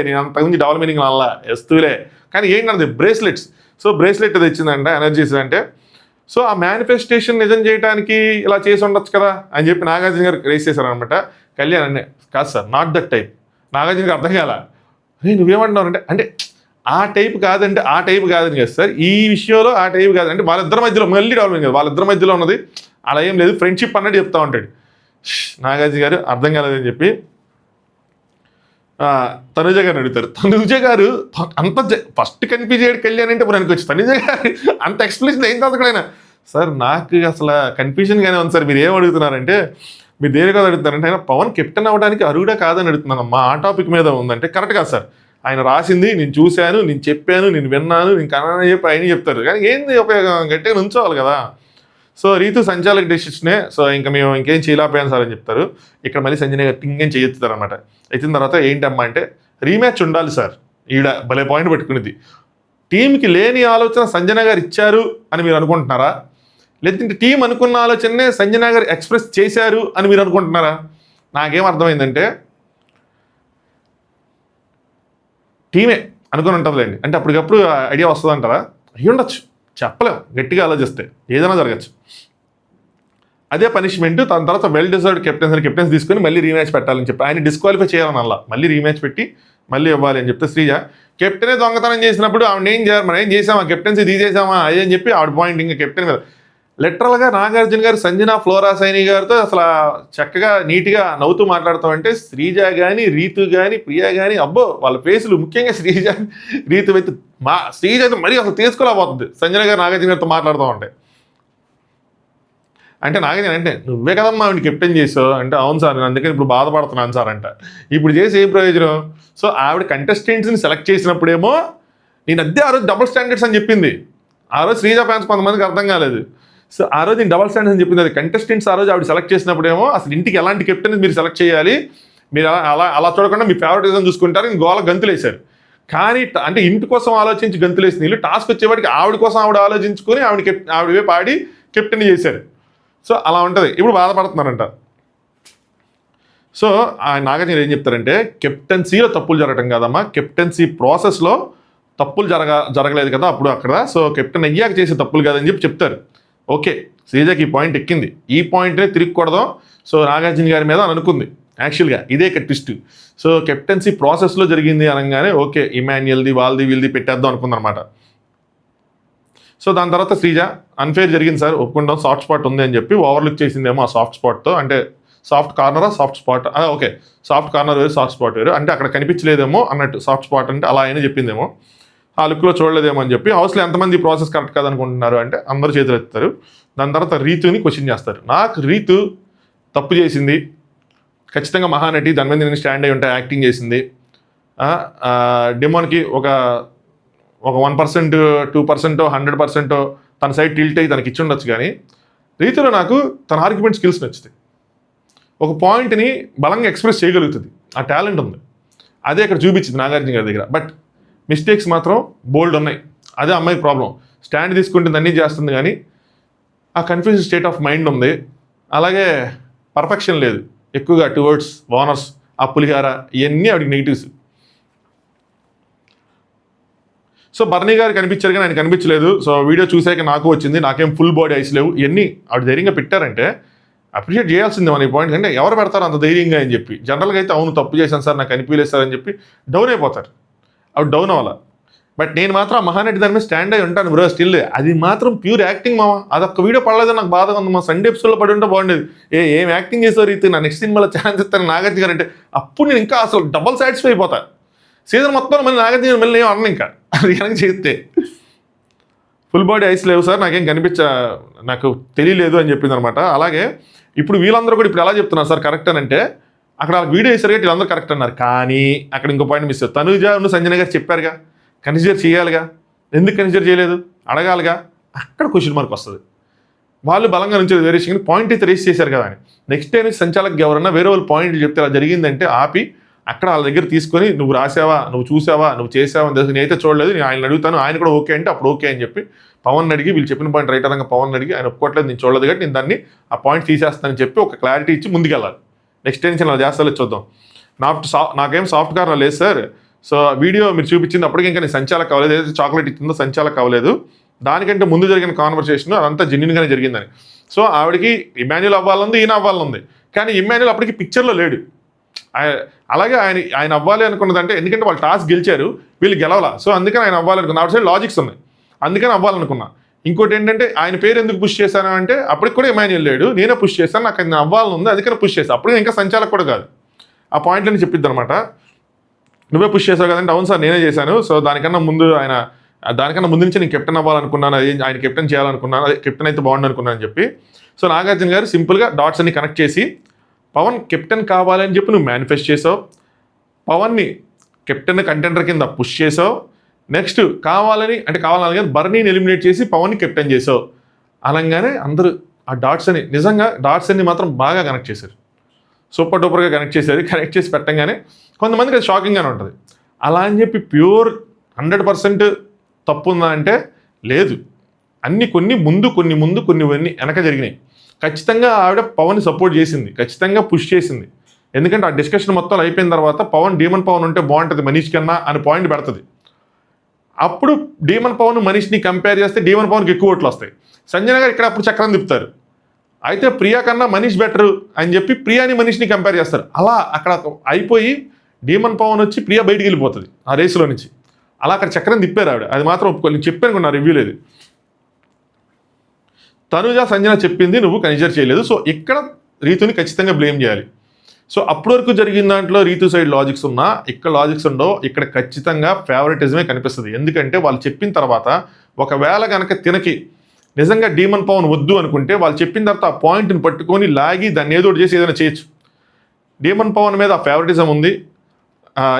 నేను అంతకుముందు డబుల్ మీనింగ్ అలా వస్తువులే, కానీ ఏంటంటే బ్రేస్లెట్స్. సో బ్రేస్లెట్ అది ఇచ్చిందంట ఎనర్జీస్ అంటే. సో ఆ మేనిఫెస్టేషన్ నిజం చేయడానికి ఇలా చేసి ఉండొచ్చు కదా అని చెప్పి నాగార్జున గారు రేస్ చేశారనమాట. కళ్యాణ్ అనే కాదు sir, not that type. Nagarjuna గారు అర్థం కాల, నువ్వేమంటున్నావు అంటే ఆ టైప్ కాదంటే ఆ టైప్ కాదని కదా సార్, ఈ విషయంలో ఆ టైప్ కాదంటే వాళ్ళిద్దరి మధ్యలో మళ్ళీ డెవలప్మెంట్ కదా, వాళ్ళిద్దరి మధ్యలో ఉన్నది అలా ఏం లేదు, ఫ్రెండ్షిప్ అన్నట్టు చెప్తా ఉంటాడు. నాగార్జున గారు అర్థం కాలేదని చెప్పి తనుజ గారిని అడుగుతారు. తనుజ గారు అంత ఫస్ట్ కన్ఫ్యూజ్ అయ్యాడు కళ్యాణ్ అంటే ఇప్పుడు వచ్చి తనుజ గారు అంత ఎక్స్ప్లెనేషన్ అయిన తర్వాత కూడా సార్ నాకు అసలు కన్ఫ్యూజన్గానే ఉంది సార్, మీరు ఏం అడుగుతున్నారంటే, మీరు దేని కదా అడుగుతున్నారంటే ఆయన పవన్ కెప్టెన్ అవ్వడానికి అర్హుడా కాదని అడుగుతున్నానమ్మా, ఆ టాపిక్ మీద ఉందంటే కరెక్ట్ కాదు సార్, ఆయన రాసింది నేను చూశాను, నేను చెప్పాను, నేను విన్నాను, నేను కన్నానని చెప్పి ఆయన చెప్తారు, కానీ ఏంది ఉపయోగం, గట్టిగా నుంచోవాలి కదా. సో రీతు సంచాలక డెసిషనే, సో ఇంకా మేము ఇంకేం చేయలేకపోయాను సార్ అని చెప్తారు. ఇక్కడ మళ్ళీ సంజయ్ గారు ఇంకేం చేయొచ్చుతారు అనమాట. అయిన తర్వాత ఏంటమ్మా అంటే రీమ్యాచ్ ఉండాలి సార్, ఈడ భలే పాయింట్ పెట్టుకునేది, టీంకి లేని ఆలోచన సంజన గారు ఇచ్చారు అని మీరు అనుకుంటున్నారా, లేదంటే టీం అనుకున్న ఆలోచననే సంజన గారు ఎక్స్ప్రెస్ చేశారు అని మీరు అనుకుంటున్నారా. నాకేం అర్థమైందంటే టీమే అనుకుని ఉంటుందిలేండి, అంటే అప్పటికప్పుడు ఐడియా వస్తుంది అంటారా, అయ్యి ఉండొచ్చు, చెప్పలేం, గట్టిగా ఆలోచిస్తే ఏదైనా జరగచ్చు. అదే పనిష్మెంట్ తన తర్వాత వెల్ డిజర్వ్డ్ కెప్టెన్స్ తీసుకొని మళ్ళీ రీమ్యాచ్ పెట్టాలని చెప్పి ఆయన డిస్క్వాలిఫై చేయాలని అలా మళ్ళీ రీమ్యాచ్ పెట్టి మళ్ళీ ఇవ్వాలి అని చెప్తే శ్రీజ కెప్టెనే దొంగతనం చేసినప్పుడు ఆవిడ ఏం చేయాలి, మనం ఏం చేసామా, కెప్టెన్సీ తీసేసామా అదే అని చెప్పి ఆవిడ పాయింట్ ఇంకా కెప్టెన్ మీద లిటరల్గా నాగార్జున గారు సంజన ఫ్లోరా సైని గారితో అసలు చక్కగా నీట్గా నవ్వుతూ మాట్లాడతామంటే శ్రీజ కానీ రీతు కానీ ప్రియా కానీ అబ్బో వాళ్ళ ఫేసులు, ముఖ్యంగా శ్రీజ రీతు అయితే శ్రీజ అయితే మరీ అసలు తీసుకోలేకపోతుంది సంజన గారు నాగార్జున గారితో మాట్లాడుతూ ఉంటే. అంటే నాగార్జున అంటే నువ్వే కదమ్మా ఆవిడ కెప్టెన్ చేసావు అంటే, అవును సార్ నేను అందుకని ఇప్పుడు బాధపడుతున్నాను సార్ అంట. ఇప్పుడు చేసి ఏం ప్రయోజనం? సో ఆవిడ కంటెస్టెంట్స్ని సెలెక్ట్ చేసినప్పుడేమో నేను అదే ఆ రోజు డబుల్ స్టాండర్డ్స్ అని చెప్పింది. ఆ రోజు శ్రీజ ఫ్యాన్స్ కొంతమందికి అర్థం కాలేదు. సో ఆ రోజు నేను డబల్ స్టాండర్డ్స్ అని చెప్పింది. అది కంటెస్టెంట్స్ ఆ రోజు ఆవిడ సెలెక్ట్ చేసినప్పుడేమో అసలు ఇంటికి ఎలాంటి కెప్టెన్ మీరు సెలెక్ట్ చేయాలి, మీరు అలా చూడకుండా మీ ఫేవరెటిజం చూసుకుంటారు, నేను గోల గంతులేశారు. కానీ అంటే ఇంటి కోసం ఆలోచించి గంతులేసిన వీళ్ళు టాస్క్ వచ్చేవాడికి ఆవిడ కోసం ఆవిడ ఆలోచించుకొని ఆవిడ వైపు ఆడి కెప్టెన్ చేశారు. సో అలా ఉంటుంది. ఇప్పుడు బాధపడుతున్నారంట. సో నాగార్జున ఏం చెప్తారంటే, కెప్టెన్సీలో తప్పులు జరగటం కాదమ్మా, కెప్టెన్సీ ప్రాసెస్లో తప్పులు జరగలేదు కదా అప్పుడు అక్కడ, సో కెప్టెన్ అయ్యాక చేసే తప్పులు కాదని చెప్తారు. ఓకే, శ్రీజకి ఈ పాయింట్ ఎక్కింది, ఈ పాయింట్నే తిరిగికూడదాం సో నాగార్జున గారి మీద అని అనుకుంది. యాక్చువల్గా ఇదే ట్విస్ట్. సో కెప్టెన్సీ ప్రాసెస్లో జరిగింది అనగానే ఓకే ఇమాన్యుయల్ది వాళ్ళది వీళ్ళది పెట్టేద్దాం అనుకుందనమాట. సో దాని తర్వాత శ్రీజ అన్ఫేర్ జరిగింది సార్ ఒప్పుకుంటాం, సాఫ్ట్ స్పాట్ ఉంది అని చెప్పి ఓవర్లుక్ చేసిందేమో ఆ సాఫ్ట్ స్పాట్తో. అంటే సాఫ్ట్ కార్నరా soft spot, okay soft corner వేరు సాఫ్ట్ స్పాట్ వేరు, అంటే అక్కడ కనిపించలేదేమో అన్నట్టు సాఫ్ట్ స్పాట్ అంటే అలా అయినా చెప్పిందేమో, ఆ లుక్లో చూడలేదేమో అని చెప్పి. హౌస్లో ఎంతమంది ప్రాసెస్ కరెక్ట్ కాదనుకుంటున్నారు అంటే అందరూ చేతులు ఎత్తుతారు. దాని తర్వాత రీతుని క్వశ్చన్ చేస్తారు. నాకు రీతు తప్పు చేసింది ఖచ్చితంగా, మహానటి, దాని మీద నేను స్టాండ్ అయ్యి ఉంటే యాక్టింగ్ చేసింది. డెమోన్కి ఒక 1%, 2%, 100% తన సైడ్ టిల్ట్ అయ్యి తనకి ఇచ్చి ఉండొచ్చు. కానీ రీతిలో నాకు తన ఆర్గ్యుమెంట్ స్కిల్స్ నచ్చుతాయి. ఒక పాయింట్ని బలంగా ఎక్స్ప్రెస్ చేయగలుగుతుంది, ఆ టాలెంట్ ఉంది. అదే ఇక్కడ చూపించింది నాగార్జున గారి దగ్గర. బట్ మిస్టేక్స్ మాత్రం బోల్డ్ ఉన్నాయి. అదే అమ్మాయి ప్రాబ్లం. స్టాండ్ తీసుకుంటుంది, అన్నీ చేస్తుంది, కానీ ఆ కన్ఫ్యూజన్ స్టేట్ ఆఫ్ మైండ్ ఉంది. అలాగే పర్ఫెక్షన్ లేదు ఎక్కువగా టువర్డ్స్ ఓనర్స్, ఆ పులిహార, ఇవన్నీ ఆవిడకి నెగిటివ్స్. సో బర్నీ గారు కనిపించారు కానీ ఆయన కనిపించలేదు. సో వీడియో చూసాక నాకు వచ్చింది, నాకేం ఫుల్ బాడీ ఐస్ లేవు. ఇవన్నీ ఆవిడ ధైర్యంగా పెట్టారంటే అప్రిషియేట్ చేయాల్సిందే మన ఈ పాయింట్. అంటే ఎవరు పెడతారు అంత ధైర్యంగా అని చెప్పి. జనరల్గా అయితే అవును తప్పు చేశాను సార్ నాకు అనిపించలేదు సార్ అని చెప్పి డౌన్ అయిపోతారు. ఆవిడ డౌన్ అవ్వాల. బట్ నేను మాత్రం ఆ మహానటి దాని మీద స్టాండ్ అయి ఉంటాను బ్రో స్టిల్. అది మాత్రం ప్యూర్ యాక్టింగ్ మామ. అదొక్క వీడియో పడలేదని నాకు బాధగా ఉంది. మా సండే ఎపిసోడ్లో పడి ఉంటే బాగుండేది. ఏం యాక్టింగ్ చేసారు రీతి, నా నెక్స్ట్ సినిమాలో ఛాన్స్ ఇస్తాను నాగార్జున గారు అంటే అప్పుడు నేను ఇంకా అసలు డబల్ సాటిస్ఫై అయిపోతా. సీజన్ మొత్తం మళ్ళీ నాగార్జున మళ్ళీ ఏం అన్న ఇంకా అది కనుక చేస్తే. ఫుల్ బాడీ ఐస్ లేవు సార్ నాకేం నాకు తెలియలేదు అని చెప్పింది అనమాట. అలాగే ఇప్పుడు వీళ్ళందరూ కూడా ఇప్పుడు ఎలా చెప్తున్నారు సార్ కరెక్ట్ అని అంటే, అక్కడ వీడియో వేసారు కాబట్టి వీళ్ళందరూ కరెక్ట్ అన్నారు. కానీ అక్కడ ఇంకో పాయింట్ మిస్ అయ్యారు. తనుజ సంజన గారు చెప్పారుగా, కన్సిడర్ చేయాలిగా, ఎందుకు కన్సిడర్ చేయలేదు అడగాలిగా, అక్కడ క్వశ్చన్ మార్క్ వస్తుంది. వాళ్ళు బలంగా నుంచి వేరియేషన్ పాయింట్ అయితే రేస్ చేశారు కదా అని. నెక్స్ట్ టైం సంచాలక్ ఎవరన్నా వేరే వాళ్ళు పాయింట్లు చెప్తే అలా జరిగిందంటే ఆపి అక్కడ వాళ్ళ దగ్గర తీసుకొని నువ్వు రాసావా, నువ్వు చూసావా, నువ్వు చేసావా అని తెలుసు. నేనైతే చూడలేదు, నేను ఆయన అడుగుతాను, ఆయన కూడా ఓకే అంటే అప్పుడు ఓకే అని చెప్పి పవన్ అడిగి, వీళ్ళు చెప్పిన పాయింట్ రైట్ అనగా పవన్ అడిగి ఆయన ఒప్పుకోవట్లేదు, నేను చూడలేదు కాబట్టి నేను దాన్ని ఆ పాయింట్ తీసేస్తానని చెప్పి ఒక క్లారిటీ ఇచ్చి ముందుకెళ్ళాలి. నెక్స్ట్ టెన్షన్ అలా చేస్తా చూద్దాం. నాకేం సాఫ్ట్ కార్నర్ లేదు సార్. సో వీడియో మీరు చూపించింది అప్పటికి ఇంకా నేను సంచాలక్ అవ్వలేదు, ఏదైతే చాక్లెట్ ఇచ్చిందో సంచాలక్ అవ్వలేదు, దానికంటే ముందు జరిగిన కాన్వర్సేషన్ అదంతా జెన్యున్గానే జరిగిందని. సో ఆవిడకి ఇమాన్యుల్ అవ్వాలంది, ఈయన అవ్వాలనుంది. కానీ ఇమాన్యుల్ అప్పటికి పిక్చర్లో లేడు. అలాగే ఆయన అవ్వాలి అనుకున్నదంటే ఎందుకంటే వాళ్ళు టాస్క్ గెలిచారు, వీళ్ళు గెలవాలా. సో అందుకని ఆయన అవ్వాలనుకున్నా. ఆవిడ సైడ్ లాజిక్స్ ఉన్నాయి, అందుకని అవ్వాలనుకున్నా. ఇంకోటి ఏంటంటే ఆయన పేరు ఎందుకు పుష్ చేశాను అంటే అప్పటికి కూడా ఇమాన్యుల్ లేడు, నేనే పుష్ చేశాను, నాకు ఆయన అవ్వాలని ఉంది అందుకని పుష్ చేశాను. అప్పుడు ఇంకా సంచాలక్ కూడా కాదు. ఆ పాయింట్లని చెప్పిద్ది అనమాట. నువ్వే పుష్ చేసావు కదంటే అవును సార్ నేనే చేశాను. సో దానికన్నా ముందు నుంచి నేను కెప్టెన్ అవ్వాలనుకున్నాను, ఆయన కెప్టెన్ చేయాలనుకున్నాను, అదే కెప్టెన్ అయితే బాగుండు అనుకున్నాను అని చెప్పి. సో నాగార్జున గారు సింపుల్గా డాట్స్ అన్ని కనెక్ట్ చేసి పవన్ కెప్టెన్ కావాలని చెప్పి నువ్వు మేనిఫెస్ట్ చేసావు, పవన్ని కెప్టెన్ కంటెండర్ కింద పుష్ చేసావు, నెక్స్ట్ కావాలని కానీ బర్నీని ఎలిమినేట్ చేసి పవన్ని కెప్టెన్ చేసావు అనగానే అందరూ ఆ నిజంగా డాట్స్ అన్ని మాత్రం బాగా కనెక్ట్ చేశారు, సూపర్ డూపర్గా కనెక్ట్ చేశారు. కనెక్ట్ చేసి పెట్టంగానే కొంతమందికి అది షాకింగ్గానే ఉంటుంది. అలా అని చెప్పి ప్యూర్ 100% తప్పు ఉందా అంటే లేదు. కొన్ని వెనక జరిగినాయి. ఖచ్చితంగా ఆవిడ పవన్ సపోర్ట్ చేసింది, ఖచ్చితంగా పుష్ చేసింది. ఎందుకంటే ఆ డిస్కషన్ మొత్తం అయిపోయిన తర్వాత డీమన్ పవన్ ఉంటే బాగుంటుంది మనీష్ కన్నా అని పాయింట్ పెడుతుంది. అప్పుడు డీమన్ పవన్ మనీష్ని కంపేర్ చేస్తే డీమన్ పవన్కి ఎక్కువ ఓట్లు వస్తాయి. సంజన గారు ఇక్కడ అప్పుడు చక్రం తిప్పుతారు, అయితే ప్రియా కన్నా మనీష్ బెటరు అని చెప్పి ప్రియాని మనీష్ని కంపేర్ చేస్తారు. అలా అక్కడ అయిపోయి డీమన్ పవన్ వచ్చి ప్రియా బయటికి వెళ్ళిపోతుంది ఆ రేసులో నుంచి. అలా అక్కడ చక్రం తిప్పారు ఆవిడ. అది మాత్రం ఒప్పుకోలేదు, చెప్పాను నా రివ్యూ లేదు. తనుజ సంజన చెప్పింది నువ్వు కన్సిడర్ చేయలేదు. సో ఇక్కడ రీతుని ఖచ్చితంగా బ్లేమ్ చేయాలి. సో అప్పటి వరకు జరిగిన దాంట్లో రీతు సైడ్ లాజిక్స్ ఉన్నా ఇక్కడ లాజిక్స్ ఉండవు. ఇక్కడ ఖచ్చితంగా ఫేవరెటిజమే కనిపిస్తుంది. ఎందుకంటే వాళ్ళు చెప్పిన తర్వాత ఒకవేళ కనుక తినకి నిజంగా డీమన్ పవన్ వద్దు అనుకుంటే వాళ్ళు చెప్పిన తర్వాత ఆ పాయింట్ని పట్టుకొని లాగి దాన్ని ఏదో చేసి ఏదైనా చేయొచ్చు. డీమన్ పవన్ మీద ఆ ఫేవరెటిజం ఉంది.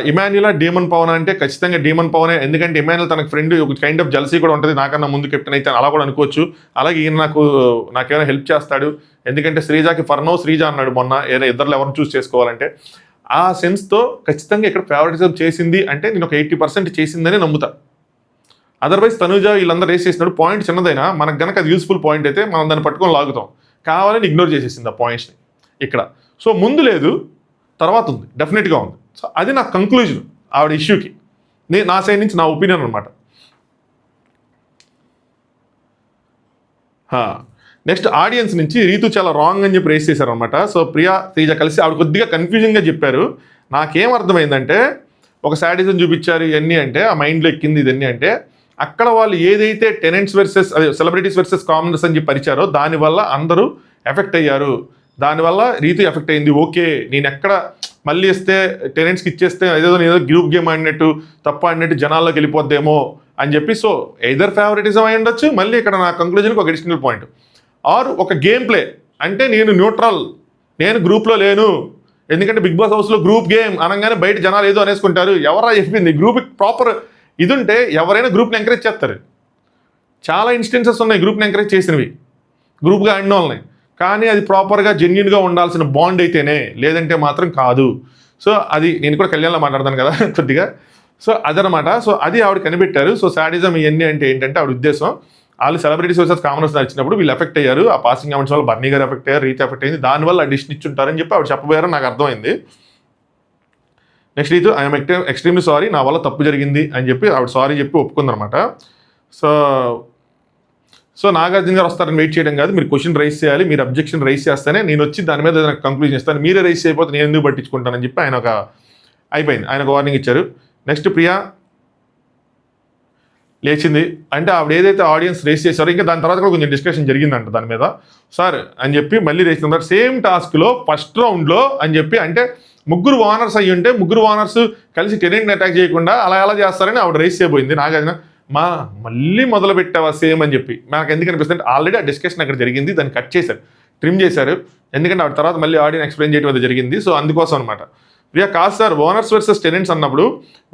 ఇమాన్యులా డీమన్ పవన్ అంటే ఖచ్చితంగా డీమన్ పవనే. ఎందుకంటే ఇమాన్యుల్ తనకు ఫ్రెండ్ ఒక కైండ్ ఆఫ్ జలసీ కూడా ఉంటుంది, నాకన్నా ముందు కెప్టెన్ అయితే అలా కూడా అనుకోవచ్చు. అలాగే ఈయన నాకేమైనా హెల్ప్ చేస్తాడు, ఎందుకంటే శ్రీజాకి ఫర్నో శ్రీజ అన్నాడు మొన్న, ఏదైనా ఇద్దరు ఎవరిని చూస్ చేసుకోవాలంటే. ఆ సెన్స్తో ఖచ్చితంగా ఇక్కడ ఫేవరెటిజం చేసింది అంటే నేను ఒక 80% చేసిందని నమ్ముతా. అదర్వైజ్ తనుజ వీళ్ళందరూ రేస్ చేసినాడు పాయింట్ చిన్నదైనా మనకు కనుక అది యూస్ఫుల్ పాయింట్ అయితే మనం దాన్ని పట్టుకొని లాగుతాం. కావాలని ఇగ్నోర్ చేసేసింది ఆ పాయింట్స్ని ఇక్కడ. సో ముందు లేదు, తర్వాత ఉంది, డెఫినెట్గా ఉంది. సో అది నా కంక్లూజన్ ఆవిడ ఇష్యూకి, నా సైడ్ నుంచి నా ఒపీనియన్ అనమాట. నెక్స్ట్ ఆడియన్స్ నుంచి రీతు చాలా రాంగ్ అని చెప్పి రేస్ చేశారనమాట. సో ప్రియా శ్రీజ కలిసి ఆవిడ కొద్దిగా కన్ఫ్యూజన్గా చెప్పారు. నాకేం అర్థమైందంటే ఒక శాడిజం చూపించారు ఇవన్నీ అంటే ఆ మైండ్లో ఎక్కింది ఇదన్నీ అంటే అక్కడ వాళ్ళు ఏదైతే టెనెంట్స్ వర్సెస్ అదే సెలబ్రిటీస్ వర్సెస్ కామనర్స్ అని చెప్పి పరిచారో దానివల్ల అందరూ ఎఫెక్ట్ అయ్యారు, దానివల్ల రీతు ఎఫెక్ట్ అయింది. ఓకే, నేను ఎక్కడ మళ్ళీ ఇస్తే టెనెంట్స్కి ఇచ్చేస్తే ఏదో గ్రూప్ గేమ్ ఆడినట్టు తప్ప ఆడినట్టు జనాల్లోకి వెళ్ళిపోద్దేమో అని చెప్పి. సో ఎయిదర్ ఫేవరెటిజం అయి ఉండొచ్చు. మళ్ళీ ఇక్కడ నా కంక్లూజన్కి ఒక అడిషనల్ పాయింట్ ఆర్ ఒక గేమ్ ప్లే అంటే నేను న్యూట్రల్, నేను గ్రూప్లో లేను, ఎందుకంటే బిగ్ బాస్ హౌస్లో గ్రూప్ గేమ్ అనగానే బయట జనాలు ఏదో అనేసుకుంటారు. ఎవరా చెప్పింది గ్రూప్ ప్రాపర్ ఇది ఉంటే ఎవరైనా గ్రూప్ని ఎంకరేజ్ చేస్తారు. చాలా ఇన్స్టెన్సెస్ ఉన్నాయి గ్రూప్ని ఎంకరేజ్ చేసినవి, గ్రూప్గా ఆడిన వాళ్ళని. కానీ అది ప్రాపర్గా జెన్యున్గా ఉండాల్సిన బాండ్ అయితేనే, లేదంటే మాత్రం కాదు. సో అది నేను కూడా కళ్యాణ్లో మాట్లాడతాను కదా కొద్దిగా. సో అదనమాట. సో అది ఆవిడ కనిపెట్టారు. సో శాడిజం ఇవన్నీ అంటే ఏంటంటే ఆవిడ ఉద్దేశం వాళ్ళు సెలబ్రిటీస్ వర్సెస్ కామనర్స్ నచ్చినప్పుడు వీళ్ళు ఎఫెక్ట్ అయ్యారు. ఆ పాసింగ్ అమౌంట్స్ వల్ల బర్నీ గారు ఎఫెక్ట్ అయ్యారు, రీతి ఎఫెక్ట్ అయింది, దానివల్ల అడిషన్ ఇచ్చుంటారని చెప్పి ఆవిడ చెప్పబోయారని నాకు అర్థమైంది. Next Ritu I'm extremely sorry, నా వల్ల తప్పు జరిగింది అని చెప్పి ఆవిడ సారీ చెప్పి ఒప్పుకుందనమాట. సో నాగార్జున గారు వస్తారని వెయిట్ చేయడం కాదు, మీరు క్వశ్చన్ రైజ్ చేయాలి, మీరు అబ్జెక్షన్ రైజ్ చేస్తేనే నేను వచ్చి దాని మీద ఏదైనా కంక్లూజన్ ఇస్తాను, మీరే రైజ్ చేయకపోతే నేను ఎందుకు పట్టించుకుంటానని చెప్పి ఆయన అయిపోయింది, ఆయన ఒక వార్నింగ్ ఇచ్చారు. నెక్స్ట్ ప్రియా లేచింది అంటే ఆవిడ ఏదైతే ఆడియన్స్ రేస్ చేశారో ఇంకా దాని తర్వాత కూడా కొంచెం డిస్కషన్ జరిగిందంట దాని మీద. సార్ అని చెప్పి మళ్ళీ రేస్ చేస్తారు సేమ్ టాస్క్లో ఫస్ట్ రౌండ్లో అని చెప్పి, అంటే ముగ్గురు వానర్స్ అయ్యి ఉంటే ముగ్గురు వానర్స్ కలిసి టెనెంట్ని అటాక్ చేయకుండా అలా ఎలా చేస్తారని ఆవిడ రేస్ చేయబోయింది. నాగార్జున మళ్ళీ మొదలు పెట్టావా సేమ్ అని చెప్పి. నాకు ఎందుకు అనిపిస్తుంది ఆల్రెడీ ఆ డిస్కషన్ అక్కడ జరిగింది, దాన్ని కట్ చేశారు, ట్రిమ్ చేశారు, ఎందుకంటే ఆవిడ తర్వాత మళ్ళీ ఆడియన్స్ ఎక్స్ప్లెయిన్ చేయడం అది జరిగింది. సో అందుకోసం అనమాట. ప్రియా కాదు సార్, ఓనర్స్ వర్సెస్ టెనెంట్స్ అన్నప్పుడు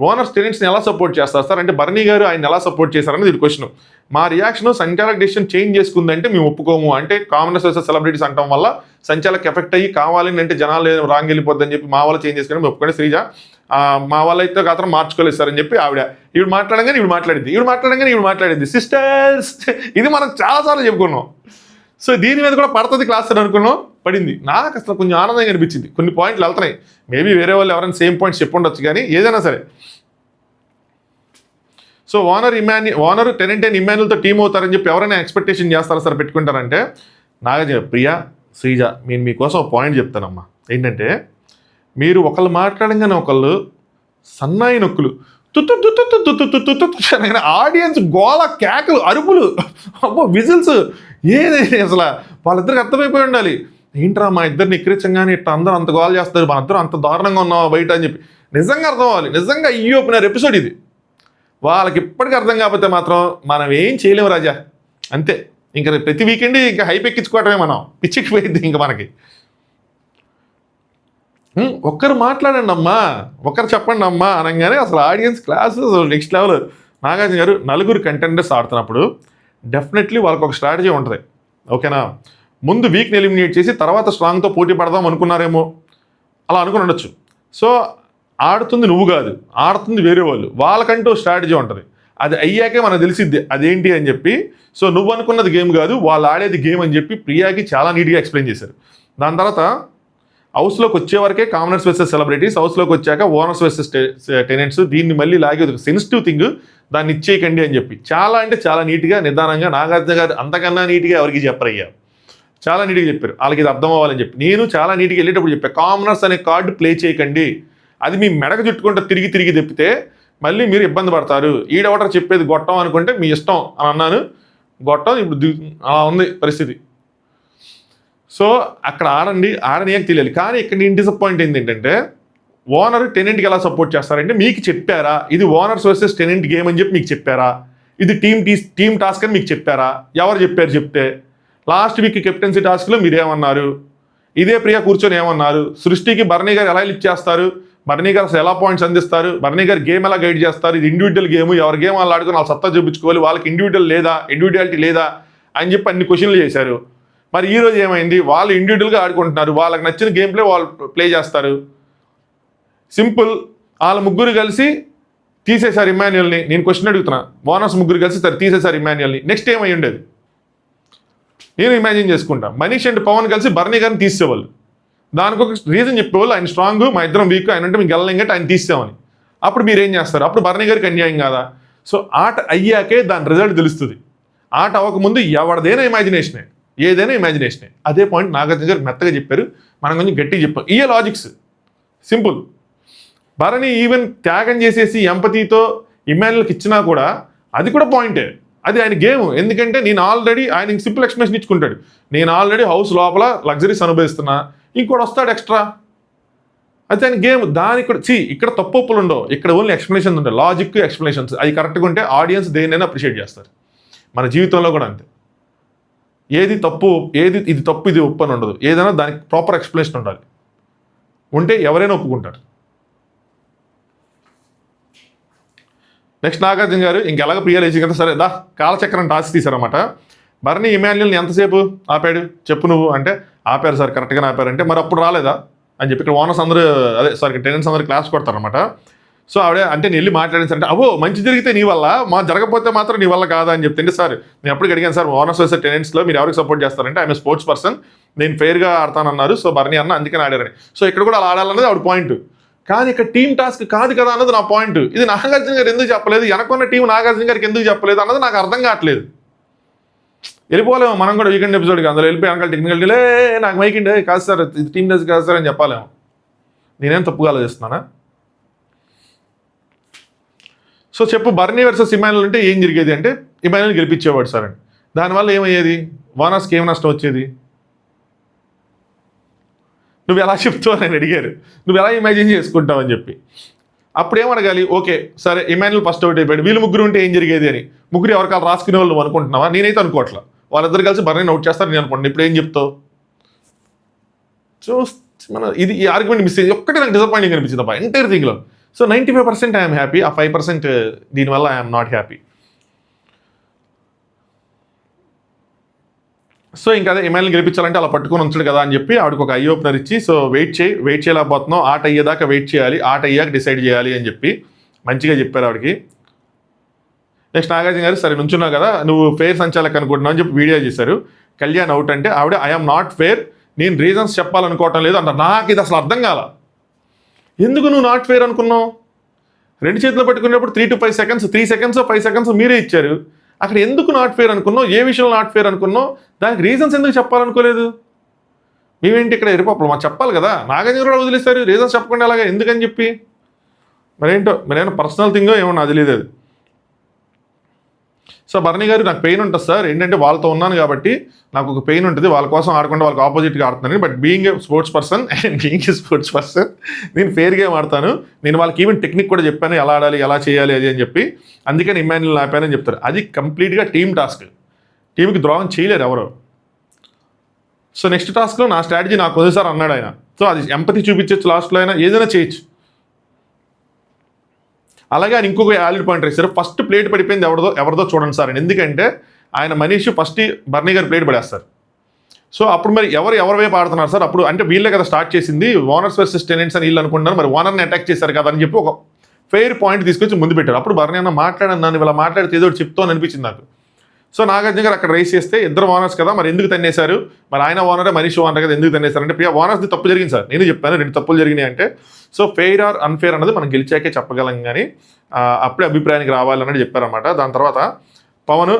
ఓనర్స్ టెనెంట్స్ని ఎలా సపోర్ట్ చేస్తారు సార్ అంటే బర్నీ గారు ఆయన ఎలా సపోర్ట్ చేశారని ఇది క్వశ్చన్. మా రియాక్షన్ సంచాలక్ డెసిషన్ చేంజ్ చేసుకుందంటే మేము ఒప్పుకోము, అంటే కామనర్స్ వర్సెస్ సెలబ్రిటీస్ అంటాం వల్ల సంచాలక్ ఎఫెక్ట్ అయ్యి కావాలని అంటే జనాలు రాంగ్ వెళ్ళిపోద్దని చెప్పి మా వాళ్ళు చేంజ్ చేసుకుని మేము ఒప్పుకోండి. శ్రీజ మా వాళ్ళు అయితే కాత్రం మార్చుకోలేదు సార్ అని చెప్పి ఈవిడ మాట్లాడంగానే ఈవిడ మాట్లాడింది సిస్టర్స్. ఇది మనం చాలాసార్లు చెప్పుకున్నాం. సో దీని మీద కూడా పడుతుంది క్లాస్ అని అనుకున్నాం, పడింది. నాకు అసలు కొంచెం ఆనందంగా అనిపించింది. కొన్ని పాయింట్లు వెళ్తున్నాయి, మేబీ వేరే వాళ్ళు ఎవరైనా సేమ్ పాయింట్స్ చెప్పుండొచ్చు కానీ ఏదైనా సరే. సో ఓనర్ టెనెంట్ అండ్ ఇమాన్యుల్తో టీమ్ అవుతారని చెప్పి ఎవరైనా ఎక్స్పెక్టేషన్ చేస్తారా సార్ పెట్టుకుంటారంటే నాగార్జున ప్రియా శ్రీజ నేను మీకోసం ఒక పాయింట్ చెప్తానమ్మా. ఏంటంటే మీరు ఒకళ్ళు మాట్లాడంగానే ఒకళ్ళు సన్నాయి నొక్కులు ఆడియన్స్ గోల కేకలు అరుపులు అబ్బో విజిల్స్ ఏదైనా అసలు వాళ్ళిద్దరికి అర్థమైపోయి ఉండాలి. ఏంట్రా మా ఇద్దరిని ఎక్కిరించగానే ఇట్లా అందరూ అంత గోల్ చేస్తారు, మన అందరూ అంత దారుణంగా ఉన్నావా బయట అని చెప్పి నిజంగా అర్థం అవ్వాలి. నిజంగా ఈ ఓపెనర్ ఎపిసోడ్ ఇది. వాళ్ళకి ఇప్పటికీ అర్థం కాకపోతే మాత్రం మనం ఏం చేయలేము రాజా, అంతే. ఇంకా ప్రతి వీకెండ్ ఇంకా హైప్ ఎక్కించుకోవటమే, మనం పిచ్చికి పోయింది ఇంకా మనకి. ఒక్కరు మాట్లాడండి అమ్మా, ఒక్కరు చెప్పండి అమ్మా అనగానే అసలు audience class next level. Nagarjuna గారు నలుగురు కంటెండర్స్ ఆడుతున్నప్పుడు డెఫినెట్లీ వాళ్ళకి ఒక స్ట్రాటజీ ఉంటుంది, ఓకేనా. ముందు వీక్ని ఎలిమినేట్ చేసి తర్వాత స్ట్రాంగ్తో పోటీ పడదాం అనుకున్నారేమో, అలా అనుకుని ఉండొచ్చు. సో ఆడుతుంది నువ్వు కాదు, ఆడుతుంది వేరే వాళ్ళు, వాళ్ళకంటూ స్ట్రాటజీ ఉంటుంది. అది అయ్యాకే మనకు తెలిసిద్ది అదేంటి అని చెప్పి. సో నువ్వు అనుకున్నది గేమ్ కాదు, వాళ్ళు ఆడేది గేమ్ అని చెప్పి ప్రియాకి చాలా నీట్గా ఎక్స్ప్లెయిన్ చేశారు. దాని తర్వాత హౌస్లోకి వచ్చే వరకే కామనర్స్ వర్సెస్ సెలబ్రిటీస్, హౌస్లోకి వచ్చాక ఓనర్స్ వర్సెస్ టెనెంట్స్, దీన్ని మళ్ళీ లాగే ఒక సెన్సిటివ్ థింగ్, దాన్ని ఇచ్చేయకండి అని చెప్పి చాలా అంటే చాలా నీట్గా నిదానంగా నాగార్జున గారు అంతకన్నా నీట్గా ఎవరికి చెప్పరయ్యా, చాలా నీట్గా చెప్పారు. వాళ్ళకి ఇది అర్థం అవ్వాలని చెప్పి నేను చాలా నీట్గా వెళ్ళేటప్పుడు చెప్పాను, కామనర్స్ అనే కార్డు ప్లే చేయకండి, అది మీ మెడకు చుట్టుకుంటే తిరిగి తిప్పితే మళ్ళీ మీరు ఇబ్బంది పడతారు, ఈడవటర్ చెప్పేది గొట్టం అనుకుంటే మీ ఇష్టం అని అన్నాను. గొట్టం ఇప్పుడు అలా ఉంది పరిస్థితి. సో అక్కడ ఆడనీయక తెలియాలి. కానీ ఇక్కడ నేను డిసప్పాయింట్ అయింది ఏంటంటే, ఓనర్ టెనెంట్కి ఎలా సపోర్ట్ చేస్తారంటే, మీకు చెప్పారా ఇది ఓనర్స్ వర్సెస్ టెనెంట్ గేమ్ అని చెప్పి మీకు చెప్పారా? ఇది టీమ్ టాస్క్ అని మీకు చెప్పారా? ఎవరు చెప్పారు చెప్తే? లాస్ట్ వీక్ కెప్టెన్సీ టాస్క్లో మీరేమన్నారు? ఇదే ప్రియా కూర్చొని ఏమన్నారు? సృష్టికి బర్నీ గారు ఎలా లిఫ్ట్ చేస్తారు, బర్నీ గారు అసలు ఎలా పాయింట్స్ అందిస్తారు, బర్నీ గారు గేమ్ ఎలా గైడ్ చేస్తారు, ఇది ఇండివిజువల్ గేమ్, ఎవరి గేమ్ వాళ్ళు ఆడుకుని వాళ్ళు సత్తా చూపించుకోవాలి, వాళ్ళకి ఇండివిజువాలిటీ లేదా అని చెప్పి అన్ని క్వశ్చన్లు చేశారు. మరి ఈ రోజు ఏమైంది? వాళ్ళు ఇండివిజువల్గా ఆడుకుంటున్నారు, వాళ్ళకి నచ్చిన గేమ్ ప్లే వాళ్ళు ప్లే చేస్తారు. సింపుల్. వాళ్ళ ముగ్గురు కలిసి తీసేశారు ఇమాన్యుయల్ని. నేను క్వశ్చన్ అడుగుతున్నా, బోనస్ ముగ్గురు కలిసి సరే తీసేశారు ఇమాన్యుయల్ని. నెక్స్ట్ ఏమై ఉండేది? నేను ఇమాజిన్ చేసుకుంటా, మనీష్ అండ్ పవన్ కలిసి బర్నీ గారిని తీసేవాళ్ళు. దానికి ఒక రీజన్ చెప్పేవాళ్ళు, ఆయన స్ట్రాంగ్, మా ఇద్దరం వీక్, ఆయన అంటే మీకు గెలలేంగట్టి ఆయన తీసేమని. అప్పుడు మీరు ఏం చేస్తారు? అప్పుడు బర్నీ గారికి అన్యాయం కాదా? సో ఆట అయ్యాకే దాని రిజల్ట్ తెలుస్తుంది. ఆట అవ్వకముందు ఎవరిదైనా ఇమాజినేషనే, ఏదైనా ఇమాజినేషనే. అదే పాయింట్ నాగార్జున గారు మెత్తగా చెప్పారు, మనం కొంచెం గట్టిగా చెప్పాం. ఇయే లాజిక్స్ సింపుల్. భరణి ఈవెన్ త్యాగం చేసేసి ఎంపతితో ఇమాన్యుయల్కి ఇచ్చినా కూడా అది కూడా పాయింటే, అది ఆయన గేమ్. ఎందుకంటే నేను ఆల్రెడీ ఆయన సింపుల్ ఎక్స్ప్లెనేషన్ ఇచ్చుకుంటాడు, నేను ఆల్రెడీ హౌస్ లోపల లగ్జరీస్ అనుభవిస్తున్నా, ఇంకోటి వస్తాడు ఎక్స్ట్రా, అది ఆయన గేమ్. దానికి కూడా ఇక్కడ తప్పులు ఉండవు, ఇక్కడ ఓన్లీ ఎక్స్ప్లెనేషన్స్ ఉంటాయి, లాజిక్ ఎక్స్ప్లెనేషన్స్. అది కరెక్ట్గా ఉంటే ఆడియన్స్ దేన్నైనా అప్రిషియేట్ చేస్తారు. మన జీవితంలో కూడా అంతే, ఏది తప్పు, ఇది తప్పు ఇది ఒప్పు అని ఉండదు, ఏదైనా దానికి ప్రాపర్ ఎక్స్ప్లెనేషన్ ఉండాలి, ఉంటే ఎవరైనా ఒప్పుకుంటారు. నెక్స్ట్ నాగార్జున గారు ఇంకెలాగ ప్రియా లేచి కదా, సరే కాలచక్రం టాస్క్ తీశారన్నమాట. బర్నీ ఇమాన్యుయల్ని ఎంతసేపు ఆపాడు చెప్పు నువ్వు అంటే, ఆపారు సార్ కరెక్ట్గానే ఆపారంటే, మరి అప్పుడు రాలేదా అని చెప్పి ఇక్కడ ఓనర్స్ అందరూ టెనెంట్స్ అందరూ క్లాస్ కొడతారనమాట. సో ఆవిడ అంటే నేను వెళ్ళి మాట్లాడాను సార్ అంటే, అవో మంచి జరిగితే నీ వల్ల, జరగకపోతే మాత్రం నీ వల్ల కాదా అని చెప్తే, సార్ నేను అప్పటికి అడిగాను సార్ ఓనర్స్ వర్సెస్ టెనెంట్స్లో మీరు ఎవరికి సపోర్ట్ చేస్తారంటే, ఐఎమ్ స్పోర్ట్స్ పర్సన్, నేను ఫెయిర్గా ఆడతానన్నారు, సో బర్నీ అన్న అందుకని ఆడారని. సో ఇక్కడ కూడా అలా ఆడాలన్నది ఆవిడ పాయింట్. కానీ ఇక్కడ టీమ్ టాస్క్ కాదు కదా అన్నది నా పాయింట్. ఇది నాగార్జున గారు ఎందుకు చెప్పలేదు, వెనకున్న టీం నాగార్జున గారికి ఎందుకు చెప్పలేదు అన్నది నాకు అర్థం కావట్లేదు. వెళ్ళిపోలేము మనం కూడా వీకెండ్ ఎపిసోడ్కి, అందులో వెళ్ళిపోయి వెనకాల టెక్నికల్ నాకు మైకిండే కాదు సార్, ఇది టీమ్ టాస్క్ కాదు సార్ అని చెప్పాలేము. నేనేం తప్పుగా ఆలోచిస్తున్నానా? సో చెప్పు, బర్నీ వర్సెస్ ఇమాన్యుయల్ అంటే ఏం జరిగేది అంటే, ఇమాన్యుయల్ గెలిపించేవాడు సార్ అని. దానివల్ల ఏమయ్యేది? ఓనర్స్కి ఏం నష్టం వచ్చేది? నువ్వు ఎలా చెప్తావు అని అడిగారు, నువ్వు ఎలా ఇమాజిన్ చేసుకుంటావు అని చెప్పి. అప్పుడు ఏమడగాలి? ఓకే సరే ఇమాన్యుయల్ ఫస్ట్ అవుట్ అయిపోయాడు, వీళ్ళు ముగ్గురు ఉంటే ఏం జరిగేది అని. ముగ్గురు ఎవరికాలు రాసుకునే వాళ్ళు నువ్వు అనుకుంటున్నావా? నేనైతే అనుకోవట్లా. వాళ్ళిద్దరు కలిసి బర్నీని అవుట్ చేస్తారు నేను అనుకుంటున్నాను. ఇప్పుడు ఏం చెప్తావు? సో ఈ ఆర్గ్యుమెంట్ మిస్ అయ్యింది. ఒక్కటే నాకు డిసప్పాయింటింగ్ అనిపించింది అబ్బా ఎంటైర్ థింగ్లో. సో 95% ఐఎమ్ హ్యాపీ, ఆ 5% దీనివల్ల ఐఎమ్ నాట్ హ్యాపీ. సో ఇంకా అదే ఇమాన్యుయల్ గెలిపించాలంటే అలా పట్టుకొని ఉంచాడు కదా అని చెప్పి ఆవిడకి ఒక ఐ ఓపెనర్ ఇచ్చి, సో వెయిట్ చేయలేకపోతున్నావు, ఆట అయ్యేదాకా వెయిట్ చేయాలి, ఆట అయ్యాక డిసైడ్ చేయాలి అని చెప్పి మంచిగా చెప్పారు ఆవిడకి. నెక్స్ట్ నాగార్జున గారు సరే నుంచున్నావు కదా, నువ్వు ఫెయిర్ సంచాలక్ అనుకుంటున్నావు అని చెప్పి వీడియో చేశారు. కళ్యాణ్ అవుట్ అంటే ఆవిడ ఐఎమ్ నాట్ ఫెయిర్, నేను రీజన్స్ చెప్పాలనుకోవటం లేదు అంట. నాకు ఇది అసలు అర్థం కాల, ఎందుకు నువ్వు నాట్ ఫెయిర్ అనుకున్నావు? రెండు చేతిలో పట్టుకున్నప్పుడు 3 to 5 seconds, 3 seconds 5 seconds మీరే ఇచ్చారు. అక్కడ ఎందుకు నాట్ ఫెయిర్ అనుకున్నావు? ఏ విషయంలో నాట్ ఫెయిర్ అనుకున్నావు? దానికి రీజన్స్ ఎందుకు చెప్పాలనుకోలేదు? మేమేంటి ఇక్కడ ఎరిపోప్పుడు మాకు చెప్పాలి కదా. నాగార్జున కూడా వదిలేస్తారు రీజన్స్ చెప్పకుండా అలాగా ఎందుకని చెప్పి. మరేంటో మరేమో పర్సనల్ థింగో ఏమో నాకు తెలియదు అది. సో బర్నీ గారు నాకు పెయిన్ ఉంటుంది సార్, ఏంటంటే వాళ్ళతో ఉన్నాను కాబట్టి నాకు ఒక పెయిన్ ఉంటుంది, వాళ్ళ కోసం ఆడకుండా వాళ్ళకి ఆపోజిట్గా ఆడుతున్నాను. But being a sports person నేను ఫెయిర్ గేమ్ ఆడతాను. నేను వాళ్ళకి ఈవెన్ టెక్నిక్ కూడా చెప్పాను, ఎలా ఆడాలి ఎలా చేయాలి అది అని చెప్పి. అందుకని ఇమాన్యుయల్ ఆపానని చెప్తారు. అది కంప్లీట్గా టీమ్ టాస్క్, టీంకి ద్రోహం చేయలేరు ఎవరు. సో నెక్స్ట్ టాస్క్లో నా స్ట్రాటజీ నాకు వదిలేసారి అన్నాడు ఆయన. సో అది ఎంపతి చూపించవచ్చు, లాస్ట్లో అయినా ఏదైనా చేయొచ్చు. అలాగే ఆయన ఇంకొక వ్యాలిడ్ పాయింట్ వేశారు, ఫస్ట్ ప్లేట్ పడిపోయింది ఎవరిదో చూడండి సార్ అని. ఎందుకంటే ఆయన మనీష్ ఫస్ట్ బర్నీ గారు ప్లేట్ పడేస్తారు. సో అప్పుడు మరి ఎవరి వైపు ఆడుతున్నారు సార్? అప్పుడు అంటే వీళ్ళే కదా స్టార్ట్ చేసింది, ఓనర్స్ వర్సెస్ టెనెంట్స్ అని వీళ్ళు అనుకుంటున్నారు, మరి ఓనర్ని అటాక్ చేశారు కదా అని చెప్పి ఒక ఫెయిర్ పాయింట్ తీసుకొచ్చి ముందు పెట్టారు. అప్పుడు బర్నీ అన్న మాట్లాడాను, నన్ను ఇలా మాట్లాడితే ఏదో చెప్తాను అని అనిపించింది నాకు. సో నాగార్జున గారు అక్కడ రైస్ చేస్తే ఇద్దరు ఓనర్స్ కదా, మరి ఎందుకు తన్నేశారు, మరి ఆయన ఓనరే మనీష్ ఓనర్ కదా ఎందుకు తన్నేశారు అంటే, ప్రియా ఓనర్స్ది తప్పు జరిగింది సార్, నేను చెప్పాను 2 తప్పులు జరిగినాయి అంటే. సో ఫెయిర్ ఆర్ అన్ఫెయిర్ అన్నది మనం గెలిచాకే చెప్పగలం, కానీ అప్పుడే అభిప్రాయానికి రావాలన్నది చెప్పారన్నమాట. దాని తర్వాత పవన్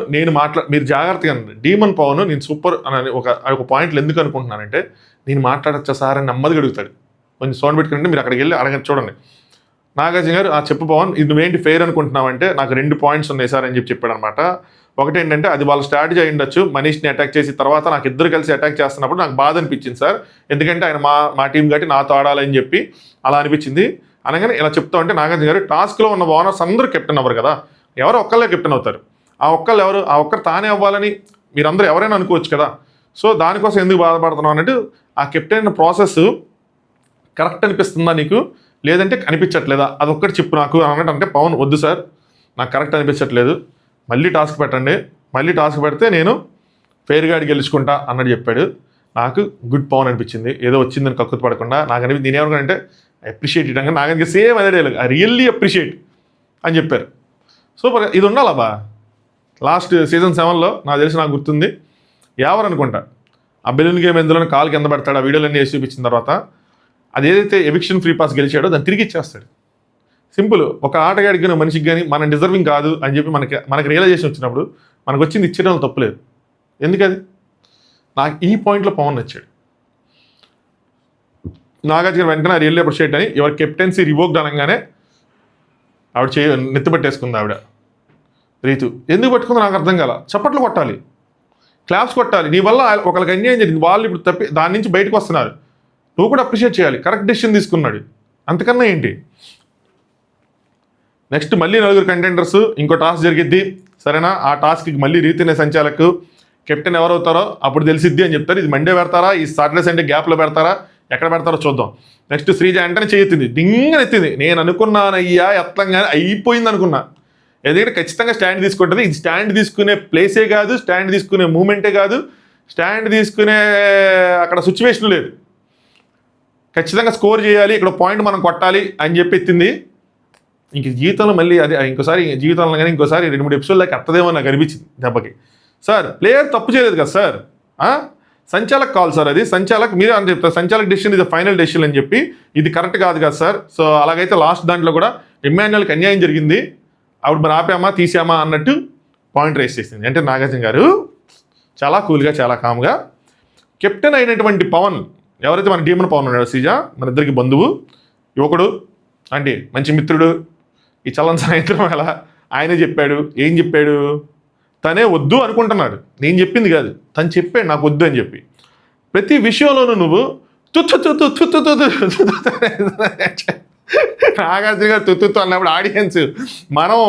మీరు జాగ్రత్తగా డీమన్ పవన్ నేను సూపర్ అని ఒక పాయింట్లు ఎందుకు అనుకుంటున్నానంటే, నేను మాట్లాడచ్చా సార్ అని నెమ్మదిగా అడుగుతాడు. కొంచెం సౌండ్ పెట్టుకుంటే మీరు అక్కడికి వెళ్ళి అడగ చూడండి. నాగార్జున గారు చెప్పు పవన్ ఇది నువ్వేంటి ఫెయిర్ అనుకుంటున్నావు అంటే, నాకు 2 పాయింట్స్ ఉన్నాయి సార్ అని చెప్పాడు అనమాట. ఒకటేంటంటే అది వాళ్ళ స్ట్రాటజీ అయి ఉండొచ్చు, మనీష్ని అటాక్ చేసి తర్వాత నాకు ఇద్దరు కలిసి అటాక్ చేస్తున్నప్పుడు నాకు బాధ అనిపించింది సార్, ఎందుకంటే ఆయన మా టీం కాబట్టి నాతో ఆడాలని చెప్పి అలా అనిపించింది. అనగానే ఇలా చెప్తా ఉంటే నాగార్జున గారు, టాస్క్లో ఉన్న ఓనర్స్ అందరూ కెప్టెన్ అవ్వరు కదా, ఎవరో ఒక్కళ్ళే కెప్టెన్ అవుతారు. ఆ ఒక్కళ్ళు ఎవరు, ఆ ఒక్కరు తానే అవ్వాలని మీరందరూ ఎవరైనా అనుకోవచ్చు కదా, సో దానికోసం ఎందుకు బాధపడుతున్నావు అన్నట్టు ఆ కెప్టెన్ ప్రాసెస్ కరెక్ట్ అనిపిస్తుందా నీకు, లేదంటే అనిపించట్లేదా, అదొక్కటి చెప్పు నాకు అన్నట్టు. అంటే పవన్ వద్దు సార్ నాకు కరెక్ట్ అనిపించట్లేదు, మళ్ళీ టాస్క్ పెట్టండి, మళ్ళీ టాస్క్ పెడితే నేను ఫెయిర్గా గెలుచుకుంటా అన్నట్టు చెప్పాడు. నాకు గుడ్ పవన్ అనిపించింది, ఏదో వచ్చిందని కక్కుతు పడకుండా. నాకు అనిపించింది నేను ఏమనుకుంటే అప్రిషియేట్ ఇవ్వడం, నాకు సేమ్ అదే డైలాగ్, ఐ రియల్లీ అప్రిషియేట్ అని చెప్పారు. సూపర్, ఇది ఉండాలబ్బా. లాస్ట్ సీజన్ 7లో నాకు తెలిసి నాకు గుర్తుంది, ఎవరు అనుకుంటా ఆ బెలూన్ గేమ్ ఎందులో కాలు కింద పెడతాడు, ఆ వీడియోలన్నీ వేసి చూపించిన తర్వాత అది ఏదైతే ఎవిక్షన్ ఫ్రీ పాస్ గెలిచాడో దాన్ని తిరిగి ఇచ్చేస్తాడు. సింపుల్. ఒక ఆటగాడికి కానీ మనిషికి కానీ మనం డిజర్వింగ్ కాదు అని చెప్పి మనకి రియలైజేషన్ వచ్చినప్పుడు మనకు వచ్చింది ఇచ్చేయడం తప్పులేదు. ఎందుకది నాకు ఈ పాయింట్లో పవన్ నచ్చాడు. నాగార్జున వెంటనే రియల్లీ అప్రిషియేట్ అని ఎవరి కెప్టెన్సీ రివోక్డ్ అనగానే ఆవిడ నెత్తి పట్టేసుకుంది ఆవిడ రీతు. ఎందుకు పట్టుకుందో నాకు అర్థం కాల. చప్పట్లు కొట్టాలి, క్లాప్స్ కొట్టాలి, నీ వల్ల ఒకరికి అన్యాయం జరిగింది, వాళ్ళు ఇప్పుడు తప్పి దాని నుంచి బయటకు వస్తున్నారు, నువ్వు కూడా అప్రిషియేట్ చేయాలి, కరెక్ట్ డెసిషన్ తీసుకున్నాడు. అంతకన్నా ఏంటి. నెక్స్ట్ మళ్ళీ 4 కంటెండర్స్, ఇంకో టాస్క్ జరిగిద్ది సరేనా, ఆ టాస్క్కి మళ్ళీ రీతినే సంచాలకు కెప్టెన్ ఎవరవుతారో అప్పుడు తెలిసిద్ది అని చెప్తారు. ఇది మండే పెడతారా, ఈ సాటర్డే సండే గ్యాప్లో పెడతారా, ఎక్కడ పెడతారో చూద్దాం. నెక్స్ట్ శ్రీజ వెంటనే చేయెత్తింది, డింగని ఎత్తింది. నేను అనుకున్నానయ్యా ఎత్తంగానే అయిపోయింది అనుకున్నా, ఎందుకంటే ఖచ్చితంగా స్టాండ్ తీసుకుంటుంది. ఇది స్టాండ్ తీసుకునే ప్లేసే కాదు, స్టాండ్ తీసుకునే మూమెంటే కాదు, స్టాండ్ తీసుకునే అక్కడ సిచ్యువేషన్ లేదు, ఖచ్చితంగా స్కోర్ చేయాలి, ఇక్కడ పాయింట్ మనం కొట్టాలి అని చెప్పి ఎత్తింది. ఇంక జీవితంలో మళ్ళీ అదే ఇంకోసారి జీవితంలో కానీ ఇంకోసారి 2-3 ఎపిసోడ్ దాకా ఎత్తదేమో నాకు అనిపించింది దెబ్బకి. సార్ ప్లేయర్ తప్పు చేయలేదు కదా సార్, సంచాలక్ కాల్ సార్, అది సంచాలక్ మీరే అని చెప్తారు, సంచాలక్ డెసిషన్ ఇది ఫైనల్ డెసిషన్ అని చెప్పి ఇది కరెక్ట్ కాదు కదా సార్. సో అలాగైతే లాస్ట్ దాంట్లో కూడా ఇమ్మాన్యుయల్కి అన్యాయం జరిగింది, ఆవిడ మరి ఆపామా తీసామా అన్నట్టు పాయింట్ రేస్ చేసింది. అంటే నాగార్జున గారు చాలా కూల్గా చాలా కామ్గా కెప్టెన్ అయినటువంటి పవన్, ఎవరైతే మన టీంలో పవన్ ఉన్నాడో శ్రీజ, మన ఇద్దరికి బంధువు, యువకుడు అంటే మంచి మిత్రుడు, ఈ చల్లని సాయంత్రం ఎలా ఆయనే చెప్పాడు. ఏం చెప్పాడు, తనే వద్దు అనుకుంటున్నాడు, నేను చెప్పింది కాదు, తను చెప్పాడు నాకు వద్దు అని చెప్పి. ప్రతి విషయంలోనూ నువ్వు నాగార్జున గారు తుత్తుతో అన్నప్పుడు ఆడియన్స్ మనం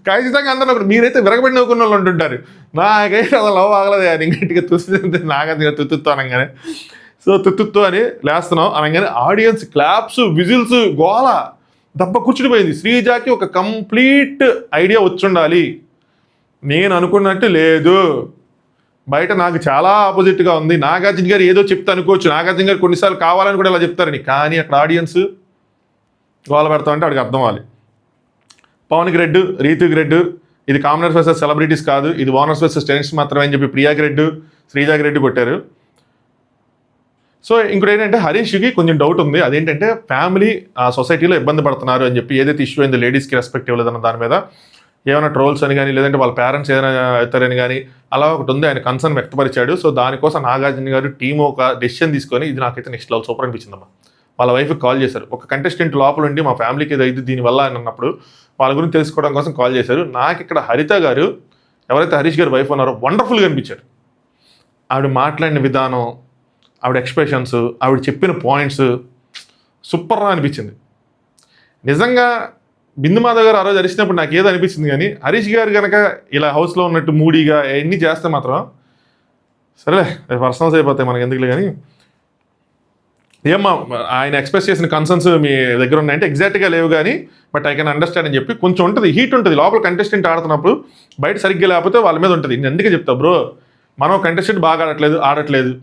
ఖచ్చితంగా అందరూ ఒకటి, మీరైతే విరగబడి నవ్వుకున్న వాళ్ళు ఉంటుంటారు, నాకైతే అసలు లవ్ ఆగలేదు అని గట్టిగా తుస్తుంది నాగార్జున గారు తుత్తుతో అనగానే. సో తుత్తుతో అని లేస్తున్నాం అనగానే ఆడియన్స్ క్లాప్స్, విజిల్స్, గోల దెబ్బ కూర్చుడిపోయింది. శ్రీజాకి ఒక కంప్లీట్ ఐడియా వచ్చుండాలి, నేను అనుకున్నట్టు లేదు, బయట నాకు చాలా ఆపోజిట్గా ఉంది. నాగార్జున గారు ఏదో చెప్తే అనుకోవచ్చు, నాగార్జున గారు కొన్నిసార్లు కావాలని కూడా ఇలా చెప్తారని, కానీ అక్కడ ఆడియన్స్ గోల పెడతా ఉంటే వాడికి అర్థం అవ్వాలి. పవన్కి రెడ్డు, రీతుకి రెడ్డు, ఇది కామనర్స్ వర్సెస్ సెలబ్రిటీస్ కాదు, ఇది ఓనర్స్ వర్సెస్ టెనిస్ మాత్రమే అని చెప్పి ప్రియాకి రెడ్డు, శ్రీజాకి రెడ్డి కొట్టారు. సో ఇంకోటి ఏంటంటే హరీష్కి కొంచెం డౌట్ ఉంది, అదేంటంటే ఫ్యామిలీ సొసైటీలో ఇబ్బంది పడుతున్నారు అని చెప్పి ఏదైతే ఇష్యూ అయిందో లేడీస్కి రెస్పెక్ట్ ఇవ్వలేదన్న దాని మీద ఏమైనా ట్రోల్స్ అని కానీ లేదంటే వాళ్ళ పేరెంట్స్ ఏదైనా అవుతారని కానీ అలా ఒకటి ఉంది, ఆయన కన్సర్న్ వ్యక్తపరిచాడు. సో దానికోసం నాగార్జున గారు టీం ఒక డెసిషన్ తీసుకొని, ఇది నాకైతే నెక్స్ట్ లెవెల్ సూపర్ అనిపించిందమ్మా. వాళ్ళ వైఫ్కి కాల్ చేశారు, ఒక కంటెస్టెంట్ లోపల ఉండి మా ఫ్యామిలీకి ఇది అయింది దీనివల్ల అని అన్నప్పుడు వాళ్ళ గురించి తెలుసుకోవడం కోసం కాల్ చేశారు. నాకు ఇక్కడ హరిత గారు, ఎవరైతే హరీష్ గారు వైఫ్ ఉన్నారో, వండర్ఫుల్గా అనిపించారు. ఆవిడ మాట్లాడిన విధానం, ఆవిడ ఎక్స్ప్రెషన్స్, ఆవిడ చెప్పిన పాయింట్స్ సూపర్గా అనిపించింది. నిజంగా బిందు మాధవ్ గారు ఆ రోజు అరిచినప్పుడు నాకు ఏదో అనిపించింది, కానీ హరీష్ గారు కనుక ఇలా హౌస్లో ఉన్నట్టు మూడీగా ఎన్ని చేస్తే మాత్రం సరేలే పర్సనల్స్ అయిపోతాయి మనకి ఎందుకులే. కానీ ఏమ్మా ఆయన ఎక్స్ప్రెస్ చేసిన కన్సర్న్స్ మీ దగ్గర ఉన్నాయంటే ఎగ్జాక్ట్గా లేవు, కానీ బట్ ఐ కెన్ అండర్స్టాండ్ అని చెప్పి కొంచెం ఉంటుంది, హీట్ ఉంటుంది లోపల. కంటెస్టెంట్ ఆడుతున్నప్పుడు బయట సరిగ్గా లేకపోతే వాళ్ళ మీద ఉంటుంది. నేను అందుకే చెప్తా బ్రో, మనం కంటెస్టెంట్ బాగా ఆడట్లేదు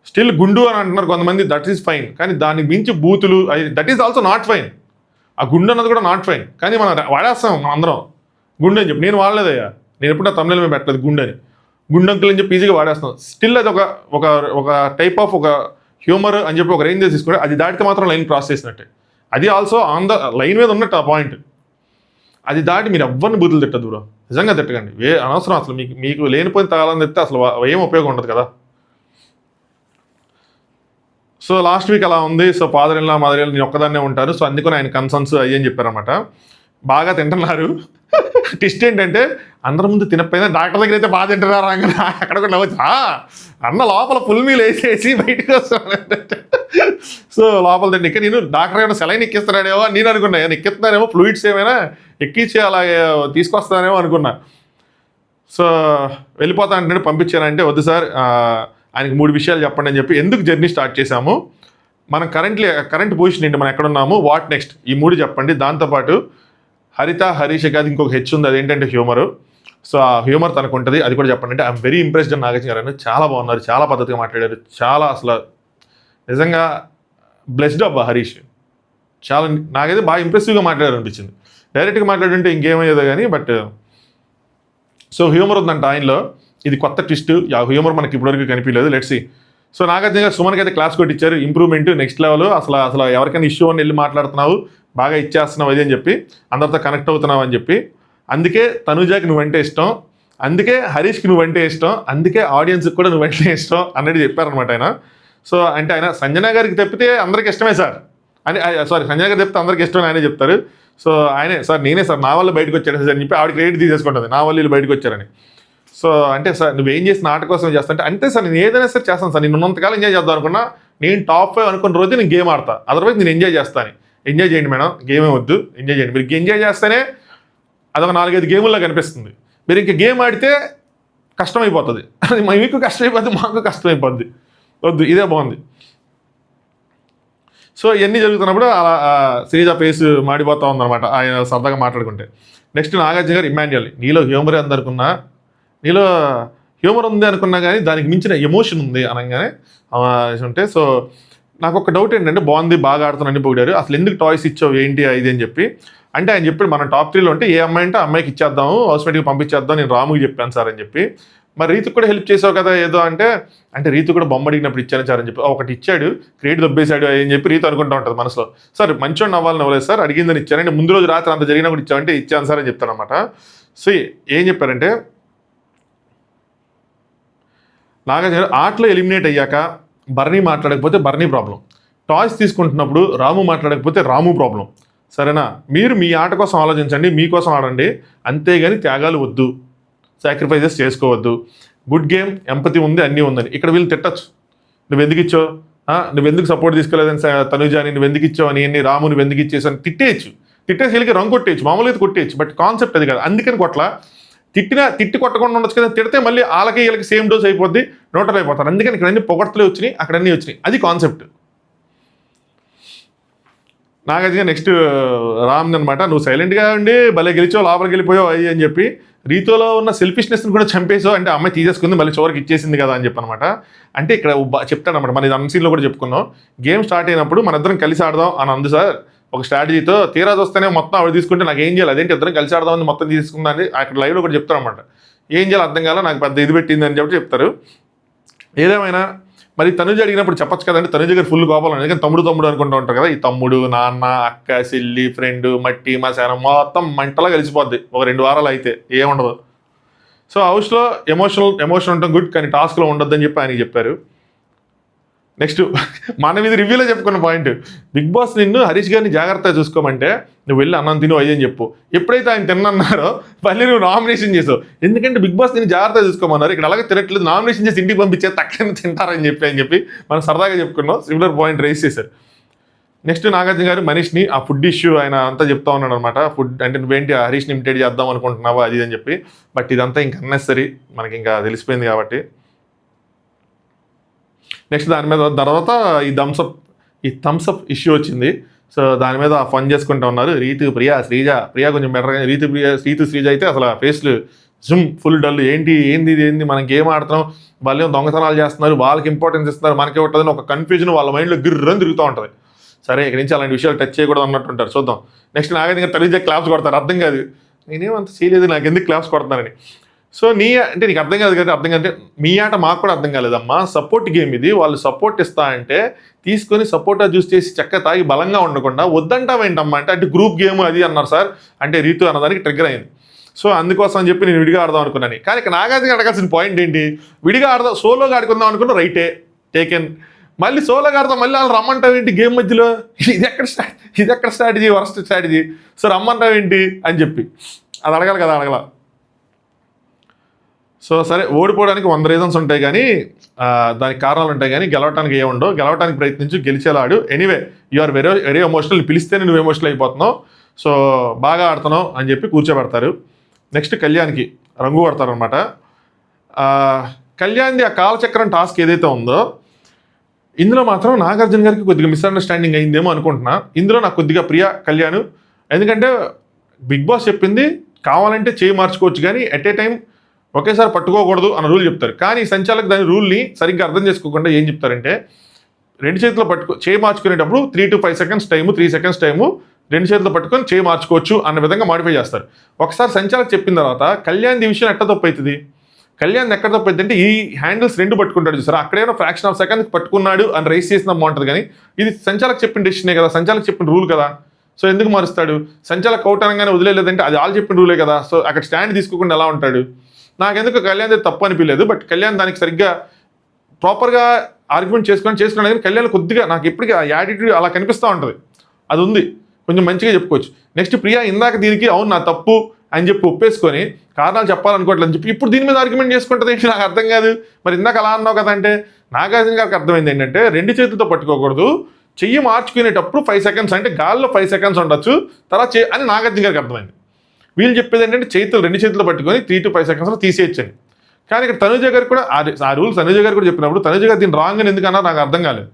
స్టిల్ గుండు అని అంటున్నారు కొంతమంది, దట్ ఈస్ ఫైన్, కానీ దానికి మించి బూతులు that is also not fine. ఆ గుండు అన్నది కూడా నాట్ ఫైన్, కానీ మనం వాడేస్తాం మనం అందరం గుండు అని చెప్పి. నేను వాడలేదయ్యా, నేను ఎప్పుడు తమిళ మేము పెట్టలేదు గుండు అని, గుండు అంకుల్ అని చెప్పి ఈజీగా వాడేస్తాం. స్టిల్ అది ఒక టైప్ ఆఫ్ ఒక హ్యూమర్ అని చెప్పి ఒక రేంజ్ తీసుకుంటే అది దాటితే మాత్రం లైన్ క్రాస్ చేసినట్టే. అది ఆల్సో ఆన్ ద లైన్ మీద ఉన్నట్టు ఆ పాయింట్. అది దాటి మీరు ఎవరిని బూతులు తిట్టదు బ్రో, నిజంగా తిట్టకండి, అనవసరం అసలు. మీకు లేనిపోయిన తగాలని తిట్టే అసలు ఏం ఉపయోగం ఉండదు కదా. సో లాస్ట్ వీక్ అలా ఉంది. So father in law mother in law నేను ఒక్కదాన్నే ఉంటాను, సో అందుకని ఆయన కన్సర్న్స్ అయ్యని చెప్పారనమాట. బాగా తింటున్నారు, ట్విస్ట్ ఏంటంటే అందరి ముందు తినకపోయినా డాక్టర్ దగ్గర అయితే బాగా తింటున్నారు అక్కడ కూడా నవ్వచ్చు అన్న లోపల ఫుల్ మీల్ వేసేసి బయటకు వస్తున్నాడు. సో లోపల తిండి ఇంకా నేను డాక్టర్ ఏమైనా సెలైన్ ఎక్కిస్తున్నాడేమో నేను అనుకున్నా, ఎక్కిస్తున్నారేమో ఫ్లూయిడ్స్ ఏమైనా ఎక్కించి అలా తీసుకొస్తానేమో అనుకున్నా. సో వెళ్ళిపోతా అంటే పంపించానంటే వద్దు సార్ ఆయనకి 3 విషయాలు చెప్పండి అని చెప్పి ఎందుకు జర్నీ స్టార్ట్ చేశాము, మనం కరెంట్ పొజిషన్ ఏంటి, మనం ఎక్కడున్నాము, వాట్ నెక్స్ట్, ఈ 3 చెప్పండి. దాంతోపాటు హరిత హరీష్ కాదు ఇంకొక హెచ్ ఉంది, అదేంటంటే హ్యూమరు. సో ఆ హ్యూమర్ తనకు ఉంటుంది, అది కూడా చెప్పండి అంటే ఐఎమ్ వెరీ ఇంప్రెస్డ్ అని నాగార్జున గారు. చాలా బాగున్నారు, చాలా పద్ధతిగా మాట్లాడారు, చాలా అసలు నిజంగా బ్లెస్డ్ అబ్బా హరీష్. చాలా నాకైతే బాగా ఇంప్రెసివ్గా మాట్లాడారు అనిపించింది. డైరెక్ట్గా మాట్లాడుంటే ఇంకేమయ్యేదో కానీ బట్ సో హ్యూమర్ ఉందంట ఆయనలో. ఇది కొత్త ట్విస్ట్, ఆ హ్యూమర్ మనకి ఇప్పటివరకు కనిపించలేదు. Let's see. సో నాగార్జున గారు సుమన్కి అయితే క్లాస్ కొట్టి ఇచ్చారు, ఇంప్రూవ్మెంట్ నెక్స్ట్ లెవెల్. అసలు ఎవరికైనా ఇష్యూ అని వెళ్ళి మాట్లాడుతున్నావు, బాగా ఇచ్చేస్తున్నావు అది అని చెప్పి, అందరితో కనెక్ట్ అవుతున్నావు అని చెప్పి. అందుకే తనుజాకి నువ్వంటే ఇష్టం, అందుకే హరీష్కి నువ్వంటే ఇష్టం, అందుకే ఆడియన్స్కి కూడా నువ్వంటే ఇష్టం అన్నది చెప్పారనమాట ఆయన. సో అంటే ఆయన సంజన గారికి తప్పితే అందరికి ఇష్టమే సార్ అని, సంజన గారు చెప్తే అందరికి ఇష్టమని ఆయనే చెప్తారు. సో ఆయనే సార్ నేనే సార్ నా వల్ల బయటకు వచ్చాడు సార్ అని చెప్పి ఆవిడ క్రెడిట్ తీసేసుకుంటుంది, నా వల్ల వీళ్ళు బయటకు వచ్చారని. సో అంటే సార్ నువ్వేం చేసి ఆట కోసం చేస్తా అంటే సార్ నేను ఏదైనా సరే చేస్తాను సార్, నేను ఉన్నంతకాలం ఎంజాయ్ చేద్దాం అనుకున్నా, నేను టాప్ 5 అనుకున్న రోజు నేను గేమ్ ఆడతా, అదర్వైజ్ నేను ఎంజాయ్ చేస్తాను. ఎంజాయ్ చేయండి మేడం, గేమే వద్దు, ఎంజాయ్ చేయండి. మీరు ఎంజాయ్ చేస్తేనే అదొక 4-5 గేముల్లో కనిపిస్తుంది. మీరు ఇంకా గేమ్ ఆడితే కష్టమైపోతుంది, అది మీకు కష్టమైపోద్ది, మాకు కష్టమైపోద్ది, వద్దు, ఇదే బాగుంది. సో ఇవన్నీ జరుగుతున్నప్పుడు అలా శ్రీజ ఫేస్ మాడిపోతూ ఉందన్నమాట ఆయన సరదాగా మాట్లాడుకుంటే. నెక్స్ట్ నాగార్జున గారు ఇమాన్యుయల్, నీలో హ్యూమర్ అందనుకున్నా, నీలో హ్యూమర్ ఉంది అనుకున్నా కానీ దానికి మించిన ఎమోషన్ ఉంది అనగానే ఉంటే. సో నాకు ఒక డౌట్ ఏంటంటే బాగుంది, బాగా ఆడుతున్నాను పొగిడారు, అసలు ఎందుకు టాయ్స్ ఇచ్చావు ఏంటి ఇది అని చెప్పి. అంటే ఆయన చెప్పాడు మనం టాప్ 3లో ఉంటే ఏ అమ్మాయి అంటే అమ్మాయికి ఇచ్చేద్దాము, హౌస్మేట్కి పంపించేద్దాం, నేను రాముకి చెప్పాను సార్ అని చెప్పి. మరి రీతు కూడా హెల్ప్ చేసావు కదా ఏదో అంటే రీతు కూడా బొమ్మ అడిగినప్పుడు ఇచ్చాను సార్ అని చెప్పి, ఒకటి ఇచ్చాడు క్రెడిట్ దొబ్బేశాడు అని చెప్పి రీతు అనుకుంటూ ఉంటుంది మనసులో. సార్ మంచోడు అవ్వాలని అవ్వలేదు సార్, అడిగిందని ఇచ్చానంటే ముందు రోజు రాత్రి అంత జరిగినా కూడా ఇచ్చామంటే ఇచ్చాను సార్ అని చెప్తానమాట. సో ఏం చెప్పారంటే నాగార్జున గారు ఆటలో ఎలిమినేట్ అయ్యాక బర్నీ మాట్లాడకపోతే బర్నీ ప్రాబ్లం, టాయ్స్ తీసుకుంటున్నప్పుడు రాము మాట్లాడకపోతే రాము ప్రాబ్లం, సరేనా? మీరు మీ ఆట కోసం ఆలోచించండి, మీకోసం ఆడండి, అంతేగాని త్యాగాలు వద్దు, సాక్రిఫైజెస్ చేసుకోవద్దు, గుడ్ గేమ్, ఎంపతి ఉంది, అన్నీ ఉందని. ఇక్కడ వీళ్ళు తిట్టచ్చు, నువ్వెందుకు ఇచ్చావు, నువ్వెందుకు సపోర్ట్ తీసుకోలేదని తనుజాని, నువ్వెందుకు ఇచ్చావు అని, రాము నువ్వెందుకు ఇచ్చేసి అని తిట్టేయచ్చు, తిట్టేసి వీళ్ళకి రంగు కొట్టేయచ్చు, మామూలుగా అయితే కొట్టేయచ్చు, బట్ కాన్సెప్ట్ అది కాదు. అందుకని కొట్లా తిట్టి కొట్టకుండా ఉండొచ్చు కదా, తిడితే మళ్ళీ వాళ్ళకి వీళ్ళకి సేమ్ డోస్ అయిపోద్ది, నోటలు అయిపోతారు. అందుకని ఇక్కడ అన్ని పొగడ్తలే వచ్చినాయి, అక్కడ అన్నీ వచ్చినాయి, అది కాన్సెప్ట్. నాగార్జున నెక్స్ట్ రామ్ అనమాట, నువ్వు సైలెంట్గా ఉండి భలే గెలిచావు, లోపలికి వెళ్ళిపోయావు అయ్యి అని చెప్పి, రీతోలో ఉన్న సెల్ఫిష్నెస్ని కూడా చంపేసావు, అంటే అమ్మాయి తీసేసుకుంది మళ్ళీ చివరికి ఇచ్చేసింది కదా అని చెప్పనమాట. అంటే ఇక్కడ చెప్తాను అనమాట, మన ఇది అన్సీన్లో కూడా చెప్పుకున్నాం, గేమ్ స్టార్ట్ అయినప్పుడు మన ఇద్దరం కలిసి ఆడదాం అని అందు సార్ ఒక స్ట్రాటజీతో, తీరా వస్తేనే మొత్తం ఆవిడ తీసుకుంటే నాకు ఏం చేయాలి, అదేంటి ఇద్దరం కలిసి ఆడదామని మొత్తం తీసుకుందని అక్కడ లైవ్లో కూడా చెప్తాను అనమాట. ఏం చేయాలి అర్థం కాల, నాకు పెద్ద ఇది పెట్టింది అని చెప్పి చెప్తారు. ఏదేమైనా మరి తనుజ అడిగినప్పుడు చెప్పచ్చు కదండి, తనుజ గారు ఫుల్ కోపాలు, ఎందుకంటే తమ్ముడు అనుకుంటూ ఉంటారు కదా, ఈ తమ్ముడు, నాన్న, అక్క, చెల్లి, ఫ్రెండ్, మట్టి, మసానం మొత్తం మంటలా కలిసిపోద్ది ఒక 2 వారాలు అయితే ఏముండదు. సో హౌస్లో ఎమోషన్ ఉంటాం గుడ్, కానీ టాస్క్లో ఉండొద్దని చెప్పి ఆయనకి చెప్పారు. నెక్స్ట్ మనం ఇది రివ్యూలో చెప్పుకున్న పాయింట్, బిగ్ బాస్ నిన్ను హరీష్ గారిని జాగ్రత్తగా చూసుకోమంటే నువ్వు వెళ్ళి అన్నం తిను అయ్యని చెప్పు. ఎప్పుడైతే ఆయన తిన్నన్నారో మళ్ళీ నువ్వు నామినేషన్ చేసావు, ఎందుకంటే బిగ్ బాస్ నిన్ను జాగ్రత్తగా చూసుకోమన్నారు, ఇక్కడ అలాగే తినట్లేదు, నామినేషన్ చేసి ఇంటికి పంపించే తక్కువ తింటారని చెప్పి మనం సరదాగా చెప్పుకున్నాం, సిమిలర్ పాయింట్ రైజ్ చేశారు. నెక్స్ట్ నాగార్జున గారు మనీష్ని ఆ ఫుడ్ ఇష్యూ ఆయన అంతా చెప్తా ఉన్నాడు అనమాట, ఫుడ్ అంటే నువ్వేంటి హరీష్ని ఇమిటేట్ చేద్దాం అనుకుంటున్నావా అది అని చెప్పి, బట్ ఇదంతా ఇంకా అన్నెసరీ, మనకి ఇంకా తెలిసిపోయింది కాబట్టి. నెక్స్ట్ దాని మీద తర్వాత ఈ థమ్స్అప్ ఇష్యూ వచ్చింది. సో దాని మీద ఫన్ చేసుకుంటూ ఉన్నారు రీతు, ప్రియా కొంచెం బెటర్గా, రీతు శ్రీజ అయితే అసలు ఫేస్లు జుమ్ ఫుల్ డల్, ఏంది మనం గేమ్ ఆడుతున్నాం, వాళ్ళు ఏమో దొంగతనాలు చేస్తున్నారు, వాళ్ళకి ఇంపార్టెన్స్ ఇస్తున్నారు, మనకి ఇవ్వట్లేదని ఒక కన్ఫ్యూజన్ వాళ్ళ మైండ్లో గిర్రని తిరుగుతూ ఉంటుంది. సరే ఇక్కడ నుంచి అలాంటి విషయాలు టచ్ చేయకూడదు అన్నట్టుంటారు, చూద్దాం. నెక్స్ట్ నాగార్జున తల్లిజ క్లాప్స్ కొడతారు, అర్థం కాదు నేనేమంత చేయలేదు, నాకు ఎందుకు క్లాప్స్ కొడతానని. సో అంటే నీకు అర్థం కాదు కదా, అర్థం కాదంటే మీ ఆట మాకు కూడా అర్థం కాలేదమ్మా, సపోర్ట్ గేమ్ ఇది, వాళ్ళు సపోర్ట్ ఇస్తా అంటే తీసుకొని సపోర్టా జ్యూస్ చేసి చెక్క తాగి బలంగా ఉండకుండా వద్దంటావేంటమ్మా అంటే గ్రూప్ గేమ్ అది అన్నారు సార్, అంటే రీతు అన్నదానికి ట్రిగ్గర్ అయింది. సో అందుకోసం అని చెప్పి నేను విడిగా ఆడదాం అనుకున్నాను. కానీ ఇక్కడ నాగార్జున అడగాల్సిన పాయింట్ ఏంటి, విడిగా ఆడదాం సోలోగా ఆడుకుందాం అనుకున్నా, రైటే టేకెన్, మళ్ళీ సోలోగా ఆడదాం మళ్ళీ వాళ్ళు రమ్మంటావు ఏంటి గేమ్ మధ్యలో, ఇది ఎక్కడ స్ట్రాటజీ, వరస్ట్ స్ట్రాటజీ, సో రమ్మంటావు ఏంటి అని చెప్పి అది అడగాలి కదా, అడగల. సో సరే, ఓడిపోవడానికి 100 రీజన్స్ ఉంటాయి కానీ దానికి కారణాలు ఉంటాయి కానీ గెలవడానికి ఏముండవు. గెలవడానికి ప్రయత్నించి గెలిచేలాడు. Anyway you are very very emotional, పిలిస్తేనే నువ్వు ఎమోషనల్ అయిపోతున్నావు, సో బాగా ఆడుతున్నావు అని చెప్పి కూర్చోబెడతారు. నెక్స్ట్ కళ్యాణ్కి రంగు కొడతారు అనమాట. కళ్యాణ్ది ఆ కాలచక్రం టాస్క్ ఏదైతే ఉందో ఇందులో మాత్రం నాగార్జున గారికి కొద్దిగా మిస్అండర్స్టాండింగ్ అయిందేమో అనుకుంటున్నా. ఇందులో నాకు కొద్దిగా ప్రియా కళ్యాణ్, ఎందుకంటే బిగ్ బాస్ చెప్పింది కావాలంటే చేయి మార్చుకోవచ్చు కానీ ఎట్ ఏ టైం ఒకేసారి పట్టుకోకూడదు అన్న రూల్ చెప్తారు. కానీ సంచాలక్ దాని రూల్ని సరిగ్గా అర్థం చేసుకోకుండా ఏం చెప్తారంటే, 2 చేతిలో చేయి మార్చుకునేటప్పుడు 3 to 5 seconds time, 3 seconds time, 2 చేతిలో పట్టుకొని చేయి మార్చుకోవచ్చు అన్న విధంగా మాడిఫై చేస్తారు. ఒకసారి సంచాలక్ చెప్పిన తర్వాత కళ్యాణ్ ఈ విషయం ఎట్ట తప్పు అవుతుంది? కళ్యాణ్ ఎక్కడ తప్పు అవుతుంది అంటే, ఈ హ్యాండిల్స్ 2 పట్టుకుంటాడు చూసారా, అక్కడేమో ఫ్రాక్షన్ ఆఫ్ సెకండ్ పట్టుకున్నాడు అని రైస్ చేసిన బాగుంటుంది. కానీ ఇది సంచాలక్ చెప్పిన డెసిషనే కదా, సంచాలక్ చెప్పిన రూల్ కదా, సో ఎందుకు మారుస్తాడు? సంచాలక్ అవుట్ అనగానే వదిలేదంటే అది వాళ్ళు చెప్పిన రూలే కదా, సో అక్కడ స్టాండ్ తీసుకోకుండా ఎలా ఉంటాడు? నాకెందుకు కళ్యాణ్ తప్పు అనిపించలేదు. బట్ కళ్యాణ్ దానికి సరిగ్గా ప్రాపర్గా ఆర్గ్యుమెంట్ చేసుకున్నాను కానీ కళ్యాణ్ కొద్దిగా నాకు ఎప్పటికీ ఆ యాటిట్యూడ్ అలా కనిపిస్తూ ఉంటుంది, అది ఉంది, కొంచెం మంచిగా చెప్పుకోవచ్చు. నెక్స్ట్ ప్రియా ఇందాక దీనికి అవును నా తప్పు అని చెప్పి ఒప్పేసుకొని కారణాలు చెప్పాలనుకోవట్లేదు అని చెప్పి ఇప్పుడు దీని మీద ఆర్గ్యుమెంట్ చేసుకుంటుంది ఏంటి నాకు అర్థం కాదు. మరి ఇందాక అలా అన్నావు కదా అంటే, నాగార్జున గారికి అర్థమైంది ఏంటంటే 2 చేతులతో పట్టుకోకూడదు, చెయ్యి మార్చుకునేటప్పుడు 5 seconds అంటే గాల్లో 5 seconds ఉండొచ్చు తర్వాత అని నాగార్జున గారికి అర్థమైంది. వీళ్ళు చెప్పేది ఏంటంటే 2 చేతులు పట్టుకొని 3 to 5 seconds తీసేయచ్చని. కానీ ఇక్కడ తనుజ గారు కూడా ఆ రూల్స్ తనుజ గారు కూడా చెప్పినప్పుడు తనుజ గారు దీన్ని రాంగ్ అని ఎందుకన్నా నాకు అర్థం కాలేదు.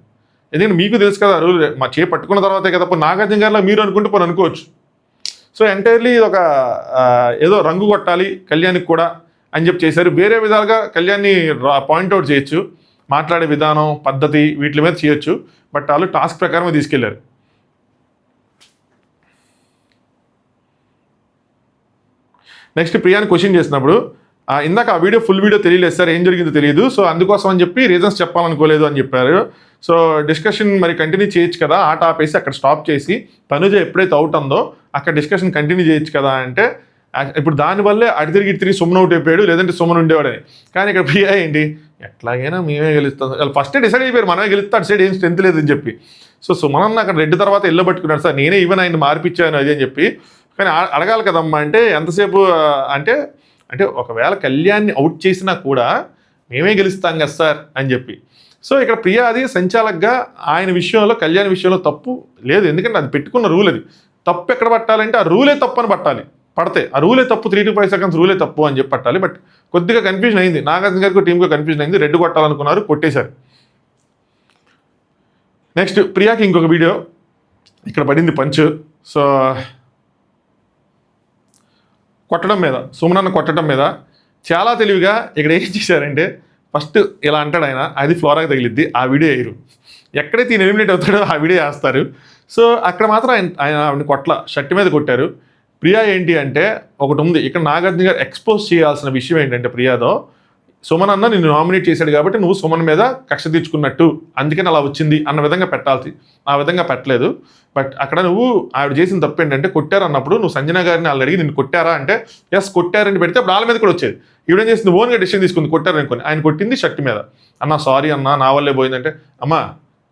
ఎందుకంటే మీకు తెలుసు కదా రూల్, మా చేయి పట్టుకున్న తర్వాతే కదా, నాగార్జున గారిలో మీరు అనుకుంటే పోనీ అనుకోవచ్చు. సో ఎంటైర్లీ ఇది ఒక ఏదో రంగు కొట్టాలి కళ్యాణ్కి కూడా అని చెప్పి చేశారు. వేరే విధాలుగా కళ్యాణ్ని పాయింట్అవుట్ చేయొచ్చు, మాట్లాడే విధానం పద్ధతి వీటి మీద చేయొచ్చు, బట్ వాళ్ళు టాస్క్ ప్రకారమే తీసుకెళ్లారు. నెక్స్ట్ ప్రియాని క్వశ్చన్ చేసినప్పుడు ఇందాక ఆ వీడియో ఫుల్ వీడియో తెలియలేదు సార్, ఏం జరిగిందో తెలియదు, సో అందుకోసం అని చెప్పి రీజన్స్ చెప్పాలనుకోలేదు అని చెప్పారు. సో డిస్కషన్ మరి కంటిన్యూ చేయొచ్చు కదా, ఆట ఆపేసి అక్కడ స్టాప్ చేసి తనుజ ఎప్పుడైతే అవుట్ ఉందో అక్కడ డిస్కషన్ కంటిన్యూ చేయొచ్చు కదా అంటే, ఇప్పుడు దానివల్లే అటు తిరిగి సుమన్ అవుట్ అయిపోయాడు, లేదంటే సుమన్ ఉండేవాడని. కానీ ఇక్కడ ప్రియా ఏంటి ఎట్లాగైనా మేమే గెలుస్తాం, వాళ్ళు ఫస్టే డిసైడ్ అయిపోయారు మనమే గెలుస్తా, అటు సైడ్ ఏం స్ట్రెంత్ లేదని చెప్పి. సో సుమన్ అన్న అక్కడ రెడ్డి తర్వాత ఎల్లో పట్టుకున్నాడు సార్, నేనే ఈవెన్ ఆయన మార్పిచ్చాను అది అని చెప్పి. కానీ అడగాలి కదమ్మా అంటే ఎంతసేపు అంటే అంటే ఒకవేళ కళ్యాణ్ని అవుట్ చేసినా కూడా మేమే గెలుస్తాం కదా సార్ అని చెప్పి. సో ఇక్కడ ప్రియా అది సంచాలక్గా ఆయన విషయంలో కళ్యాణ్ విషయంలో తప్పు లేదు, ఎందుకంటే అది పెట్టుకున్న రూల్, అది తప్పు ఎక్కడ పట్టాలంటే ఆ రూలే తప్పు అని పట్టాలి, పడితే ఆ రూలే తప్పు 3 to 5 seconds రూలే తప్పు అని చెప్పి పట్టాలి. బట్ కొద్దిగా కన్ఫ్యూజన్ అయింది, నాగార్జున గారికి టీంకి కన్ఫ్యూజన్ అయింది, రెడ్ కొట్టాలనుకున్నారు కొట్టేశారు. నెక్స్ట్ ప్రియాకి ఇంకొక వీడియో ఇక్కడ పడింది పంచ్. సో కొట్టడం మీద, సుమనన్న కొట్టడం మీద చాలా తెలివిగా ఇక్కడ ఏం చేశారంటే, ఫస్ట్ ఇలా అంటాడు ఆయన, అది ఫ్లోరాకి తగిలిద్ది, ఆ వీడియో వేయరు, ఎక్కడైతే ఈయన ఎలిమినేట్ అవుతాడో ఆ వీడియో వేస్తారు. సో అక్కడ మాత్రం ఆయన కొట్ల షర్ట్ మీద కొట్టారు. ప్రియా ఏంటి అంటే ఒకటి ఉంది ఇక్కడ, నాగార్జున గారు ఎక్స్పోజ్ చేయాల్సిన విషయం ఏంటంటే ప్రియాతో, సుమన్ అన్న నిన్ను నామినేట్ చేశాడు కాబట్టి నువ్వు సుమన్ మీద కక్ష తీర్చుకున్నట్టు అందుకని అలా వచ్చింది అన్న విధంగా పెట్టాల్సి, ఆ విధంగా పెట్టలేదు. బట్ అక్కడ నువ్వు ఆవిడ చేసిన తప్పు ఏంటంటే కొట్టారు అన్నప్పుడు నువ్వు సంజన గారిని వాళ్ళు అడిగి నిన్ను కొట్టారా అంటే ఎస్ కొట్టారని పెడితే అప్పుడు వాళ్ళ మీద కూడా వచ్చేది. ఈవిడేం చేసింది ఓన్గా డెసిషన్ తీసుకుంది, కొట్టారు అనుకోని, ఆయన కొట్టింది షర్ట్ మీద. అన్న సారీ అన్న నా వల్లే పోయిందంటే, అమ్మ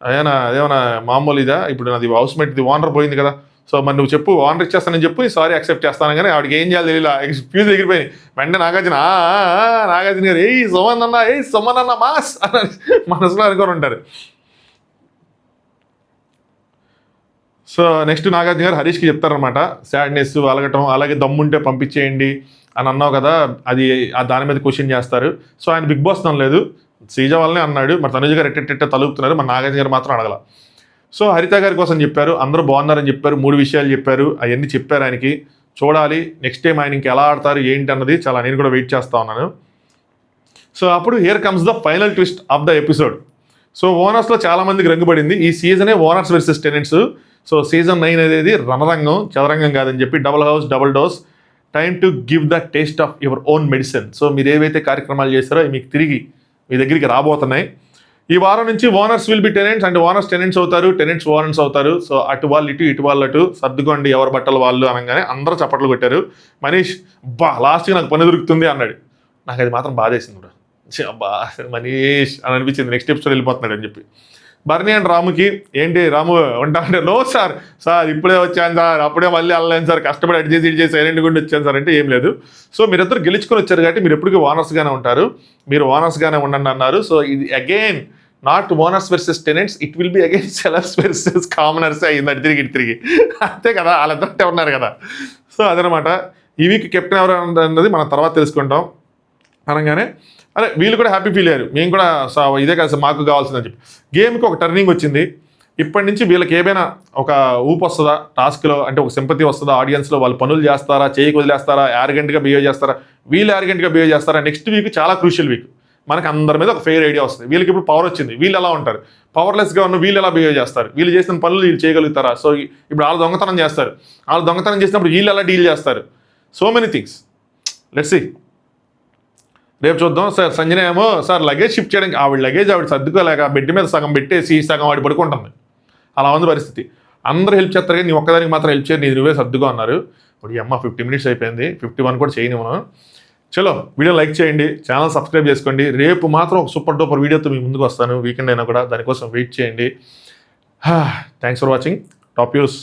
అదేమన్నా మామూలు ఇదా, ఇప్పుడు నాది హౌస్ మేట్ ఇది ఓనర్ పోయింది కదా, సో మరి నువ్వు చెప్పు ఓనర్ ఇచ్చేస్తానని చెప్పు, సారీ యాక్సెప్ట్ చేస్తాను. కానీ ఆవిడకి ఏం చేయాలి తెలియలా, ఫ్యూజ్ ఎగిరిపోయింది. వెంటనే నాగార్జున గారు సుమన్ అన్న మాస్ అని మనసులో అనుకొని ఉంటారు. సో నెక్స్ట్ నాగార్జున గారు హరీష్కి చెప్తారనమాట, సాడ్నెస్ అలగటం, అలాగే దమ్ముంటే పంపించేయండి అని అన్నావు కదా, అది దాని మీద క్వశ్చన్ చేస్తారు. సో ఆయన బిగ్ బాస్ అనలేదు, శ్రీజ వాళ్ళనే అన్నాడు. మరి తనుజ గారు ఎట్టెట్ట తలుపుతున్నారు, మరి నాగార్జున గారు మాత్రం అడగల. సో హరిత గారి కోసం చెప్పారు, అందరూ బాగున్నారని చెప్పారు, 3 విషయాలు చెప్పారు, అవన్నీ చెప్పారు ఆయనకి. చూడాలి నెక్స్ట్ టైం ఆయన ఎలా ఆడతారు ఏంటి అన్నది, చాలా నేను కూడా వెయిట్ చేస్తా ఉన్నాను. సో అప్పుడు here comes the final twist of the episode. So ఓనర్స్లో చాలామందికి రంగుపడింది, ఈ సీజనే owners versus tenants. So season 9 అనేది రణరంగం, చదరంగం కాదని చెప్పి, double house double dose, time to give the taste of your own medicine. So మీరు ఏవైతే కార్యక్రమాలు చేస్తారో అవి మీకు తిరిగి మీ దగ్గరికి రాబోతున్నాయి. ఈ వారం నుంచి owners will be tenants and owners tenants అవుతారు, టెనెంట్స్ ఓనర్స్ అవుతారు. సో అటు వాళ్ళు ఇటు వాళ్ళు అటు సర్దుకోండి ఎవరి బట్టలు వాళ్ళు అనగానే అందరూ చప్పట్లు కొట్టారు. మనీష్ లాస్ట్కి నాకు పని దొరుకుతుంది అన్నాడు, నాకు అది మాత్రం బాధేసింది కూడా, అబ్బా మనీష్ అని అనిపించింది, నెక్స్ట్ ఎపిసోడ్ వెళ్ళిపోతున్నాడు అని చెప్పి. బర్నీ అండ్ రాముకి ఏంటి రాము ఉంటా అంటే నో సార్ ఇప్పుడే వచ్చాను సార్, అప్పుడే మళ్ళీ వెళ్ళలేను సార్, కష్టపడి ఇటు చేసి సైలెంట్ గుండి వచ్చాను సార్ అంటే ఏం లేదు. సో మీరిద్దరు గెలుచుకొని వచ్చారు కాబట్టి మీరు ఎప్పటికీ ఓనర్స్గానే ఉంటారు, మీరు ఓనర్స్గానే ఉండండి అన్నారు. సో ఇది again not owners versus tenants, it will be again sellers versus commoners అయింది అటు తిరిగి అంతే కదా, వాళ్ళిద్దరే ఉన్నారు కదా. సో అదనమాట ఈ వీక్ కెప్టెన్ ఎవరు అన్నది మనం తర్వాత తెలుసుకుంటాం. అనగానే అరే వీళ్ళు కూడా హ్యాపీ ఫీల్ అయ్యారు, మేము కూడా ఇదే కదా మాకు కావాల్సిందని చెప్పి. గేమ్కి ఒక టర్నింగ్ వచ్చింది. ఇప్పటి నుంచి వీళ్ళకి ఏమైనా ఒక ఊపు వస్తుందా టాస్క్లో, అంటే ఒక సింపతి వస్తుందా ఆడియన్స్లో, వాళ్ళు పనులు చేస్తారా, చేయకు వదిలేస్తారా, యారగెంట్గా బిహేవ్ చేస్తారా, వీళ్ళు యారగెంట్గా బిహేవ్ చేస్తారా. నెక్స్ట్ వీక్ చాలా క్రూషియల్ వీక్, మనకు అందరి మీద ఒక ఫెయిర్ ఐడియా వస్తుంది. వీళ్ళకి ఇప్పుడు పవర్ వచ్చింది, వీళ్ళు ఎలా ఉంటారు, పవర్లెస్గా ఉన్న వీళ్ళు ఎలా బిహేవ్ చేస్తారు, వీళ్ళు చేసిన పనులు వీళ్ళు చేయగలుగుతారా. సో ఇప్పుడు వాళ్ళు దొంగతనం చేస్తారు, వాళ్ళు దొంగతనం చేసినప్పుడు వీళ్ళు ఎలా డీల్ చేస్తారు. So many things, let's see, రేపు చూద్దాం. సార్ సంజన ఏమో సార్ లగేజ్ షిఫ్ట్ చేయడానికి ఆవిడ లగేజ్ ఆవిడ సర్దుకోలేక బెడ్ మీద సగం పెట్టేసి సగం ఆవిడ పడుకుంటుంది, అలా ఉంది పరిస్థితి. అందరూ హెల్ప్ చేస్తారు కానీ నీ ఒక్కదానికి మాత్రం హెల్ప్ చేయరు, నీ నువ్వే సర్దుకో అన్నారు. ఇప్పుడు ఈ అమ్మ 50 minutes అయిపోయింది, 51 కూడా చేయని మనం. చలో వీడియో లైక్ చేయండి, ఛానల్ సబ్స్క్రైబ్ చేసుకోండి. రేపు మాత్రం ఒక సూపర్ డూపర్ వీడియోతో మీ ముందుకు వస్తాను, వీకెండ్ అయినా కూడా, దానికోసం వెయిట్ చేయండి. Thanks for watching. Top news.